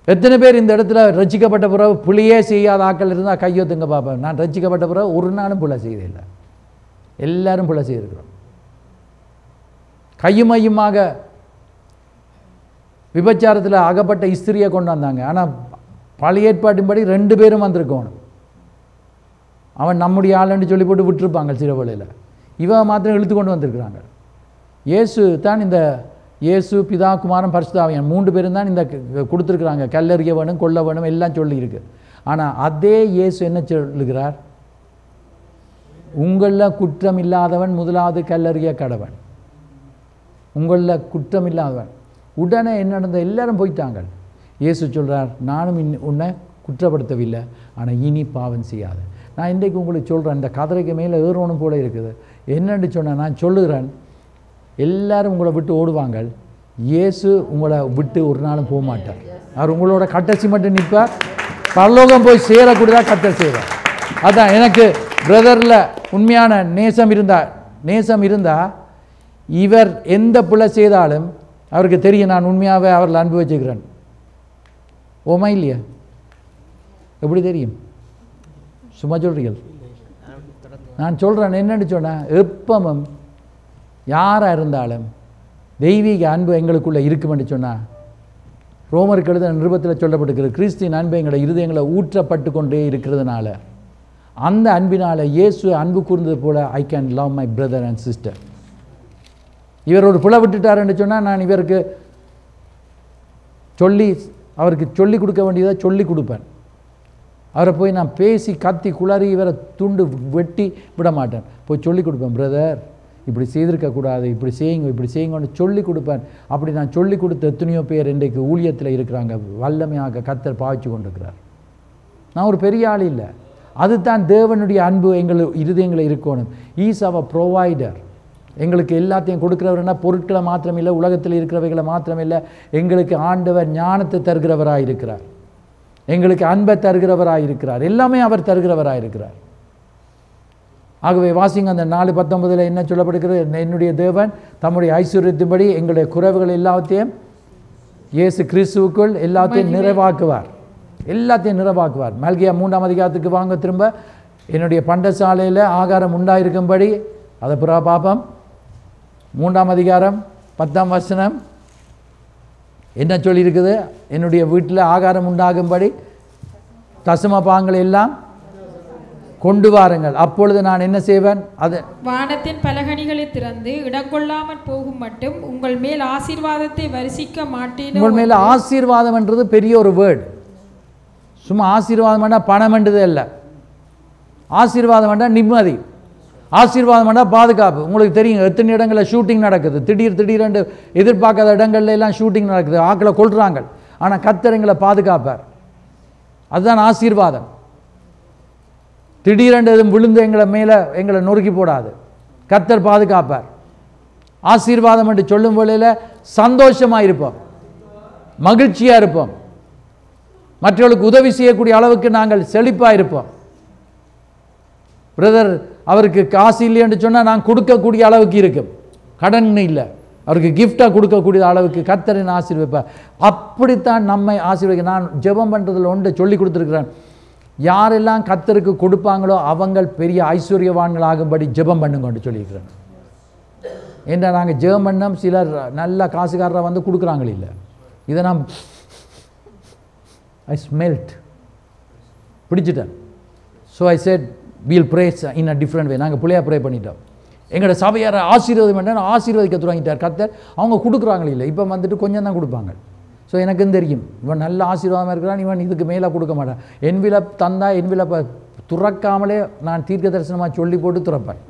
எத்தனை பேர் இந்த இடத்துல ரட்சிக்கப்பட்ட பிறகு புலியே செய்யாத ஆக்கள் இருந்தால் கையொத்துங்க பாப்பேன். நான் ரட்சிக்கப்பட்ட பிறகு ஒரு நாளும் புலை செய்ததில்லை. எல்லாரும் புலை செய்திருக்கிறோம். கையுமையுமாக விபச்சாரத்தில் அகப்பட்ட இஸ்திரியை கொண்டு வந்தாங்க. ஆனால் பழைய ஏற்பாட்டின்படி 2 பேரும் வந்திருக்கணும். அவன் நம்முடைய ஆளுன்னு சொல்லி போட்டு விட்டுருப்பாங்க சிறுவலையில். இவன் மாத்திரம் இழுத்து கொண்டு வந்திருக்கிறாங்க. இயேசு தான் இந்த இயேசு பிதா குமாரன் பரிசுத்தாவியான் 3 பேரும் தான் இந்த கொடுத்துருக்குறாங்க. கல்லறிய வேணும், கொல்ல வேணும் எல்லாம் சொல்லியிருக்கு. ஆனால் அதே இயேசு என்ன சொல்லுகிறார்? உங்களில் குற்றம் இல்லாதவன் முதலாவது கல்லறிய கடவன். உங்களில் குற்றம் இல்லாதவன். உடனே என்ன நடந்த? எல்லாரும் போயிட்டாங்க. இயேசு சொல்கிறார், நானும் உன்னை குற்றப்படுத்தவில்லை, ஆனால் இனி பாவம் செய்யாது. நான் இன்றைக்கு உங்களுக்கு சொல்கிறேன், இந்த கதிரைக்கு மேலே ஏறணும் போல இருக்குது. என்னென்னு சொன்னேன், நான் சொல்லுகிறேன், எல்லாரும் உங்களை விட்டு ஓடுவாங்க. இயேசு உங்களை விட்டு ஒரு நாளும் போக மாட்டார். அவர் உங்களோட கட்டசி மட்டும் நிற்பார். பரலோகம் போய் சேரக்கூடியதா கட்டல் செய்வார். அதான் எனக்கு பிரதரில் உண்மையான நேசம் இருந்தால் இவர் எந்த பிள்ளை செய்தாலும் அவருக்கு தெரியும் நான் உண்மையாகவே அவரில் அன்பு வச்சுக்கிறேன். ஓமா இல்லையா? எப்படி தெரியும்? சும்மா சொல்றீர்கள்? நான் சொல்கிறேன் என்னன்னு சொன்னேன், எப்பவும் யாராக இருந்தாலும் தெய்வீக அன்பு எங்களுக்குள்ளே இருக்குமென்று சொன்னால், ரோமருக்கு எழுதின நிருபத்தில் சொல்லப்பட்டிருக்கிறது, கிறிஸ்துவின் அன்பு எங்களை இருதயங்களை ஊற்றப்பட்டு கொண்டே இருக்கிறதுனால, அந்த அன்பினால் இயேசு அன்பு கூர்ந்தது போல I can love my brother and sister. இவர் ஒரு புல விட்டுட்டாருன்னு சொன்னால் நான் இவருக்கு அவருக்கு சொல்லி கொடுக்க வேண்டியதை சொல்லி கொடுப்பேன். அவரை போய் நான் பேசி கத்தி குளறி இவரை துண்டு வெட்டி விட மாட்டேன். போய் சொல்லி கொடுப்பேன், பிரதர் இப்படி செய்திருக்கக்கூடாது, இப்படி செய்யுங்கன்னு சொல்லி கொடுப்பேன். அப்படி நான் சொல்லி கொடுத்த எத்தனையோ பேர் இன்றைக்கு ஊழியத்தில் இருக்கிறாங்க. வல்லமையாக கர்த்தர் பாவிச்சு கொண்டிருக்கிறார். நான் ஒரு பெரிய ஆள் இல்லை. அதுதான் தேவனுடைய அன்பு எங்கள் இருதயங்களை இருக்கணும். ஈஸ் அவர் ப்ரொவைடர். எங்களுக்கு எல்லாத்தையும் கொடுக்குறவர்னா பொருட்களை மாத்திரமில்லை, உலகத்தில் இருக்கிறவைகளை மாத்திரமில்லை, எங்களுக்கு ஆண்டவர் ஞானத்தை தருகிறவராக இருக்கிறார், எங்களுக்கு அன்பை தருகிறவராக இருக்கிறார், எல்லாமே அவர் தருகிறவராக இருக்கிறார். ஆகவே வாசிங்க அந்த 4:19 என்ன சொல்லப்படுகிறது? என்னுடைய தேவன் தம்முடைய ஐஸ்வர்யத்தின்படி எங்களுடைய குறைவுகள் எல்லாத்தையும் இயேசு கிறிஸ்துவுக்குள் எல்லாத்தையும் நிறைவாக்குவார். மல்கியா 3ஆம் அதிகாரத்துக்கு வாங்க திரும்ப. என்னுடைய பண்டசாலையில் ஆகாரம் உண்டாயிருக்கும்படி, அதை புறா பாப்பம் 3ஆம் அதிகாரம் 10ஆம் வசனம் என்ன சொல்லியிருக்குது? என்னுடைய வீட்டில் ஆகாரம் உண்டாகும்படி தசம பாகங்களை எல்லாம் கொண்டு வாருங்கள், அப்பொழுது நான் என்ன செய்வேன்? அது வானத்தின் பலகணிகளை திறந்து இடங்கொள்ளாமல் போகும் மட்டும் உங்கள் மேல் ஆசீர்வாதத்தை வரிசிக்க மாட்டேன். உங்கள் மேல ஆசீர்வாதம் என்றது பெரிய ஒரு வேர்டு. சும்மா ஆசீர்வாதம் வேண்டாம் பணம் என்றது இல்லை. ஆசீர்வாதம் வேண்டாம் நிம்மதி, ஆசீர்வாதம் வேண்டாம் பாதுகாப்பு. உங்களுக்கு தெரியும் எத்தனை இடங்களில் ஷூட்டிங் நடக்குது. திடீரென்று எதிர்பார்க்காத இடங்கள்ல எல்லாம் ஷூட்டிங் நடக்குது, ஆக்களை கொள்றாங்க. ஆனால் கர்த்தர் எங்களை பாதுகாப்பார். அதுதான் ஆசீர்வாதம். திடீரென்று எதுவும் விழுந்து எங்களை நொறுக்கி போடாது, கர்த்தர் பாதுகாப்பார். ஆசீர்வாதம் என்று சொல்லும் வேளையில் சந்தோஷமாக இருப்போம், மகிழ்ச்சியாக இருப்போம், மற்றவர்களுக்கு உதவி செய்யக்கூடிய அளவுக்கு நாங்கள் செழிப்பாக இருப்போம். பிரதர் அவருக்கு காசு இல்லைன்னு சொன்னால் நான் கொடுக்கக்கூடிய அளவுக்கு இருக்கும், கடன் இல்லை, அவருக்கு கிஃப்டாக கொடுக்கக்கூடிய அளவுக்கு கர்த்தரின் ஆசீர்வதிப்பார். அப்படித்தான் நம்மை ஆசீர்வதிக்க. நான் ஜெபம் பண்ணுறதுல ஒன்று சொல்லி கொடுத்துருக்குறேன். யாரெல்லாம் கர்த்தருக்கு கொடுப்பாங்களோ அவங்கள் பெரிய ஐஸ்வர்யவான்களாகும்படி ஜெபம் பண்ணுங்கன்னு சொல்லியிருக்கிறேன். ஏன்னா நாங்கள் ஜெபம் பண்ணோம், சிலர் நல்ல காசுக்காரராக வந்து கொடுக்குறாங்களே இல்லை. இதை நான் ஐ ஸ்மெல்ட் பிடிச்சிட்டேன். So I said we'll praise in a different way. நாங்கள் பிள்ளையாக ப்ரே பண்ணிட்டோம். எங்களோட சபையாரை ஆசீர்வாதம் பண்ண ஆசீர்வதிக்க தொடங்கிட்டார் கர்த்தர். அவங்க கொடுக்குறாங்களே இல்லை, இப்போ வந்துட்டு கொஞ்சம் தான் கொடுப்பாங்க. ஸோ எனக்கும் தெரியும் இவன் நல்ல ஆசீர்வாதமாக இருக்கிறான், இவன் இதுக்கு மேலே கொடுக்க மாட்டான். என்விலப் தந்தா என்விலப்பை துறக்காமலே நான் தீர்க்க தரிசனமாக சொல்லி போட்டு துறப்பேன்.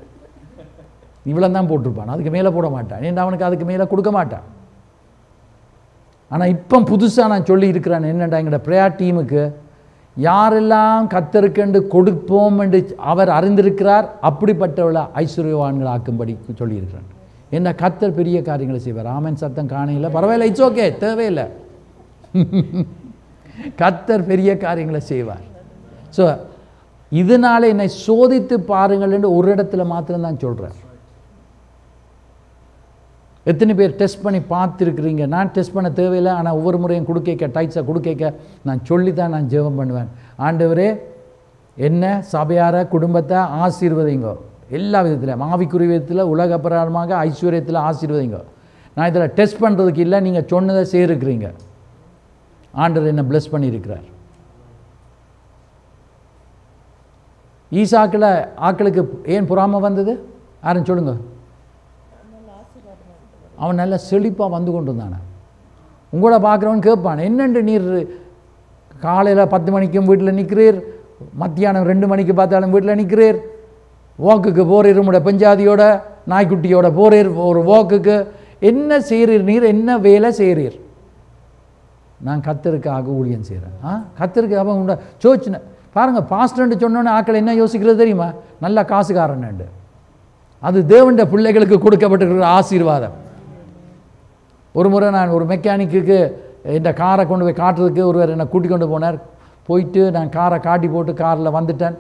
இவ்வளோ தான் போட்டிருப்பான், அதுக்கு மேலே போட மாட்டான். ஏன்னா அவனுக்கு அதுக்கு மேலே கொடுக்க மாட்டான். ஆனால் இப்போ புதுசாக நான் சொல்லி இருக்கிறேன் என்னென்னா, எங்களோட ப்ரேயர் டீமுக்கு யாரெல்லாம் கர்த்தருக்கென்று கொடுப்போம் என்று அவர் அறிந்திருக்கிறார் அப்படிப்பட்டவளை ஐஸ்வர்யவான்கள் ஆக்கும்படி சொல்லியிருக்கிறான். என்ன கர்த்தர் பெரிய காரியங்களை செய்வார். ஆமென் சத்தம் காணையில் பரவாயில்ல, இட்ஸ் ஓகே, தேவையில்லை. கர்த்தர் பெரிய காரியங்களை செய்வார். ஸோ இதனால் என்னை சோதித்து பாருங்கள் என்று ஒரு இடத்துல மாத்திரம்தான் சொல்கிறார். எத்தனை பேர் டெஸ்ட் பண்ணி பார்த்துருக்குறீங்க? நான் டெஸ்ட் பண்ண தேவையில்லை, ஆனால் ஒவ்வொரு முறையும் கொடுக்க டைட்ஸை கொடுக்க நான் சொல்லி தான் நான் ஜெபம் பண்ணுவேன். ஆண்டவரே என்ன சபையார குடும்பத்தை ஆசீர்வதிங்கோ, எல்லா விதத்தில், ஆவிக்குரிய விதத்தில், உலக பிரகாரமாக ஐஸ்வர்யத்தில் ஆசீர்வதிங்கோ. நான் இதில் டெஸ்ட் பண்ணுறதுக்கு இல்லை, நீங்கள் சொன்னதை செய்திருக்கிறீங்க. ஆண்டவர் என்ன பிளஸ் பண்ணியிருக்கிறார். ஈசாக்கில் ஆக்களுக்கு ஏன் பொறாமை வந்தது? யாரும் சொல்லுங்க. அவன் நல்ல செழிப்பாக வந்து கொண்டு இருந்தானே. உங்களோட பார்க்குறவன் கேட்பான், என்னென்று நீர் காலையில் 10 மணிக்கும் வீட்டில் நிற்கிறீர், மத்தியானம் 2 மணிக்கு பார்த்தாலும் வீட்டில் நிற்கிறீர், வாக்குக்கு போகிறீர், உங்களோட பெஞ்சாதியோட நாய்க்குட்டியோட போகிறீர் ஒரு வாக்குக்கு, என்ன செய்கிறீர் நீர், என்ன வேலை செய்கிறீர்? நான் கர்த்தருக்காக ஊழியம் செய்கிறேன். கர்த்தருக்கு அவன் உண்ட சோச்சுன பாருங்கள். பாஸ்டர்ன்ட்டு சொன்னோன்னே ஆக்கள் என்ன யோசிக்கிறது தெரியுமா? நல்ல காசுக்காரன்ண்டு. அது தேவண்ட பிள்ளைகளுக்கு கொடுக்கப்பட்டிருக்கிற ஆசீர்வாதம். ஒரு முறை நான் ஒரு மெக்கானிக்கு இந்த காரை கொண்டு போய் காட்டுறதுக்கு ஒருவர் என்னை கூட்டிக் கொண்டு போனார். போயிட்டு நான் காரை காட்டி போட்டு காரில் வந்துட்டேன்.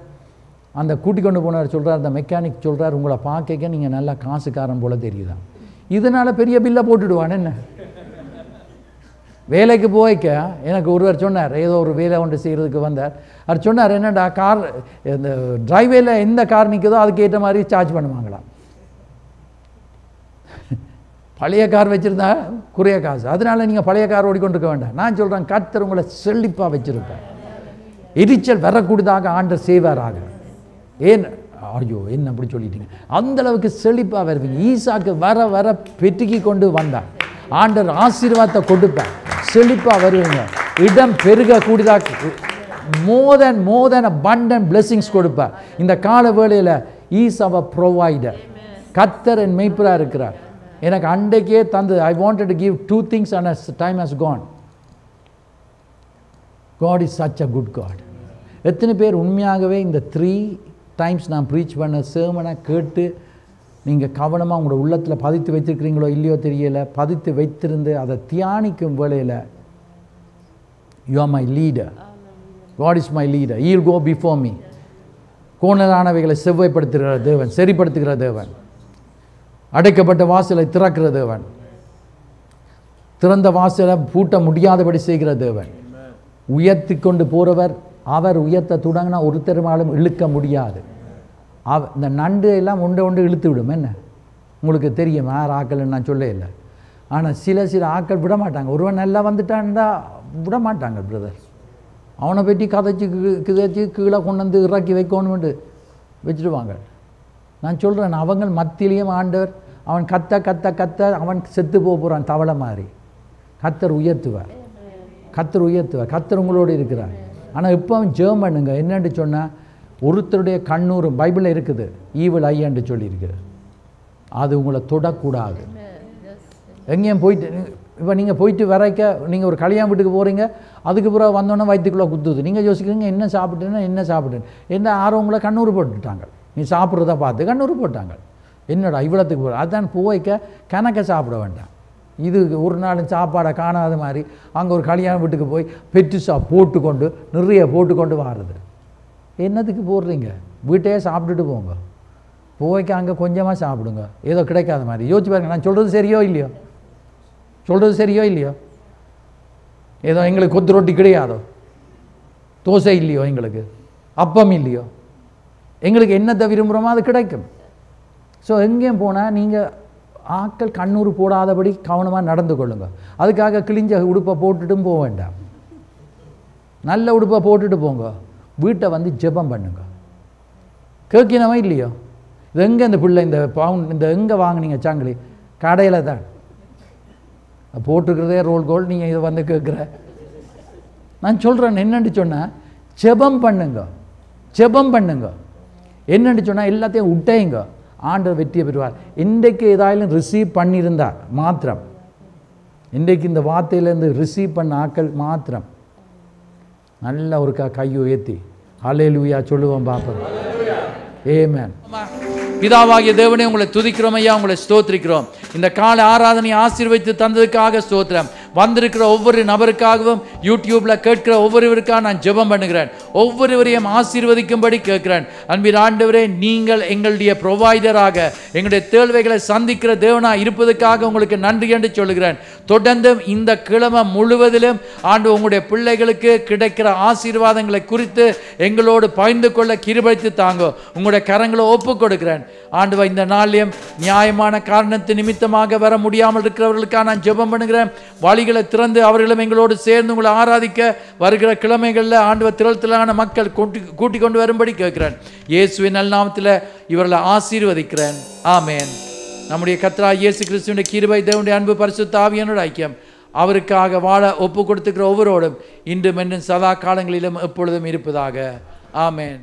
அந்த கூட்டிக் கொண்டு போனவர் சொல்கிறார், அந்த மெக்கானிக் சொல்கிறார், உங்களை பார்க்க நீங்கள் நல்லா காசுக்காரன் போல் தெரியுதான். இதனால் பெரிய பில்லை போட்டுடுவான். என்ன வேலைக்கு போய்க்க எனக்கு ஒருவர் சொன்னார், ஏதோ ஒரு வேலை ஒன்று செய்கிறதுக்கு வந்தார். அவர் சொன்னார், என்னடா கார் இந்த டிரைவேல எந்த கார் நிற்குதோ அதுக்கு ஏற்ற மாதிரி சார்ஜ் பண்ணுவாங்களாம். பழைய கார் வச்சுருந்தா குறைய காசு, அதனால் நீங்கள் பழைய கார் ஓடிக்கொண்டிருக்க வேண்டாம். நான் சொல்கிறேன், கர்த்தர் உங்களை செழிப்பாக வச்சுருப்பேன். எரிச்சல் வரக்கூடியதாக ஆண்டவர் செய்வாராக. ஏன் ஐயோ என்ன அப்படி சொல்லிட்டீங்க? அந்தளவுக்கு செழிப்பாக வருவீங்க. ஈசாக்கு வர வர பெருக்கி கொண்டு வந்தார். ஆண்டவர் ஆசீர்வாதத்தை கொடுப்பேன், செழிப்பாக வருவீங்க. இடம் பெருகக்கூடியதாக more than abundant blessings கொடுப்பார். இந்த கால வேளையில் இஸ் அவர் ப்ரொவைடர். கர்த்தர் என் மெய்ப்பராக இருக்கிறார். எனக்கு அன்றைக்கே தந்தது. I wanted to give 2 things and as time has gone. God is such a good God. எத்தனை பேர் உண்மையாகவே இந்த 3 times நான் ப்ரீச் பண்ண sermon கேட்டு நீங்கள் கவனமாக உங்களோட உள்ளத்தில் பதித்து வைத்திருக்கிறீங்களோ இல்லையோ தெரியலை. பதித்து வைத்திருந்து அதை தியானிக்கும் வேளையில் you are my leader. God is my leader. He will go before me. கோணலானவைகளை செவ்வாய்ப்படுத்துகிற தேவன், சரிப்படுத்துகிற தேவன், அடைக்கப்பட்ட வாசலை திறக்கிற தேவன், திறந்த வாசலை பூட்ட முடியாதபடி செய்கிற தேவன், உயர்த்தி கொண்டு போகிறவர். அவர் உயர்த்த தொடங்கினா ஒருத்தருமாலும் இழுக்க முடியாது. இந்த நண்டு எல்லாம் ஒன்று இழுத்து விடும். என்ன உங்களுக்கு தெரியும்? யார் ஆக்கள்னு நான் சொல்ல இல்லை. ஆனால் சில ஆக்கள் விட மாட்டாங்க. ஒருவன் நல்லா வந்துட்டான்டா விட மாட்டாங்க பிரதர். அவனை பற்றி கதைச்சி கீழே கொண்டு வந்து இறக்கி வைக்கணும்னு வச்சுடுவாங்க. நான் சொல்கிறேன், அவங்க மத்தியிலையும் ஆண்டவர் அவன் கத்த அவன் செத்து போகிறான் தவளை மாதிரி. கர்த்தர் உயர்த்துவார், கர்த்தர் உயர்த்துவார். கர்த்தர் உங்களோடு இருக்கிறார். ஆனால் இப்போ அவன் ஜெபம் பண்ணுங்க. என்னென்று சொன்னால், ஒருத்தருடைய கண்ணூரும் பைபிளில் இருக்குது, ஈவில் ஐயன்று சொல்லியிருக்கு. அது உங்களை தொடக்கூடாது. எங்கேயும் போயிட்டு இப்போ நீங்கள் போயிட்டு வரைக்க நீங்கள் ஒரு கல்யாண வீட்டுக்கு போகிறீங்க, அதுக்கு பிறகு வந்தோன்னே வயிற்றுக்குள்ளே குத்துது. நீங்கள் யோசிக்கிறீங்க என்ன சாப்பிட்டேன்னு. என்ன ஆர்வங்களை கண்ணூறு போட்டுட்டாங்க. நீ சாப்பிட்றத பார்த்து கண்ணூறு போட்டாங்க. என்னடா இவ்வளோத்துக்கு போகிற? அதுதான் போய்க்க கணக்க சாப்பிட வேண்டாம். இது ஒரு நாள் சாப்பாடை காணாத மாதிரி அங்கே ஒரு கல்யாண வீட்டுக்கு போய் பெட்டு போட்டுக்கொண்டு நிறைய போட்டுக்கொண்டு வாருது. என்னத்துக்கு போடுறீங்க? வீட்டையே சாப்பிட்டுட்டு போங்க. போய்க்கு அங்கே கொஞ்சமாக சாப்பிடுங்க, ஏதோ கிடைக்காத மாதிரி. யோசிச்சு பாருங்க, நான் சொல்கிறது சரியோ இல்லையோ? சொல்கிறது சரியோ இல்லையோ? ஏதோ எங்களுக்கு கொத்து ரொட்டி கிடையாதோ, தோசை இல்லையோ, எங்களுக்கு அப்பம் இல்லையோ, எங்களுக்கு என்னத்தை விரும்புகிறோமோ அது கிடைக்கும். ஸோ எங்கேயும் போனால் நீங்கள் ஆட்கள் கண்ணூர் போடாதபடி கவனமாக நடந்து கொள்ளுங்க. அதுக்காக கிழிஞ்ச உடுப்பை போட்டுட்டும் போக வேண்டாம், நல்ல உடுப்பை போட்டுட்டு போங்க. வீட்டை வந்து ஜெபம் பண்ணுங்க. கேட்கினவன் இல்லையோ? இது எங்கே இந்த பிள்ளை இந்த பவுன் இந்த எங்கே வாங்கினீங்க சாங்கிலி? கடையில் தான் போட்டுருக்கிறதே ரோல் கோல்டு, நீங்கள் இதை வந்து கேட்குற. நான் சொல்கிறேன் என்னென்னு சொன்னால், ஜெபம் பண்ணுங்க, ஜெபம் பண்ணுங்க. என்னென்னு சொன்னால் எல்லாத்தையும் விட்டையுங்க, ஆண்டவர் வெற்றியை பெறுவார். இன்றைக்கு ஏதாயிலும் ரிசீவ் பண்ணியிருந்தா மாத்திரம், இன்றைக்கு இந்த வார்த்தையிலேருந்து ரிசீவ் பண்ண ஆக்கள் மாத்திரம் நல்ல ஒரு கையை உயர்த்தி ஹல்லேலூயா சொல்லுவோம் பார்ப்போம். ஆமென். பிதாவாகிய தேவனே, உங்களை துதிக்கிறோம் ஐயா, உங்களை ஸ்தோத்திரிக்கிறோம். இந்த காலை ஆராதனை ஆசீர்வதித்து தந்ததுக்காக ஸ்தோத்திரம். வந்திருக்கிற ஒவ்வொரு நபருக்காகவும் யூடியூப்ல கேட்கிற ஒவ்வொருவருக்காக நான் ஜெபம் பண்ணுகிறேன். ஒவ்வொருவரையும் ஆசீர்வதிக்கும்படி கேட்கிறேன். அன்பின் ஆண்டவரே, நீங்கள் எங்களுடைய ப்ரொவைடராக எங்களுடைய தேவைகளை சந்திக்கிற தேவனா இருப்பதற்காக உங்களுக்கு நன்றி என்று சொல்லுகிறேன். தொடர்ந்து இந்த கிழமை முழுவதிலும் ஆண்டு உங்களுடைய பிள்ளைகளுக்கு கிடைக்கிற ஆசீர்வாதங்களை குறித்து எங்களோடு பகிர்ந்து கொள்ள கிருபைத்து தாங்க உங்களுடைய கரங்களை ஒப்பு கொடுக்கிறேன். ஆண்டவா, இந்த நாளிலும் நியாயமான காரணத்து நிமித்தமாக வர முடியாமல் இருக்கிறவர்களுக்காக நான் ஜெபம் பண்ணுகிறேன். வழிகளை திறந்து அவர்களும் எங்களோடு சேர்ந்து உங்களை ஆராதிக்க வருகிற கிழமைகளில் ஆண்டவ திரளான மக்கள் கூட்டிக் கொண்டு வரும்படி கேட்கிறேன். இயேசுவின் நல்ல நாமத்தில் இவர்களை ஆசீர்வதிக்கிறேன். ஆமேன். நம்முடைய கர்த்தராகிய இயேசு கிறிஸ்துவின் கிருபை, தேவனுடைய அன்பு, பரிசுத்த ஆவியானவருடைய ஐக்கியம் அவருக்காக வாழ ஒப்பு கொடுத்துக்கிற ஒவ்வொருவரோடும் இன்றும் என்றும் சதா காலங்களிலும் எப்பொழுதும் இருப்பதாக. ஆமேன்.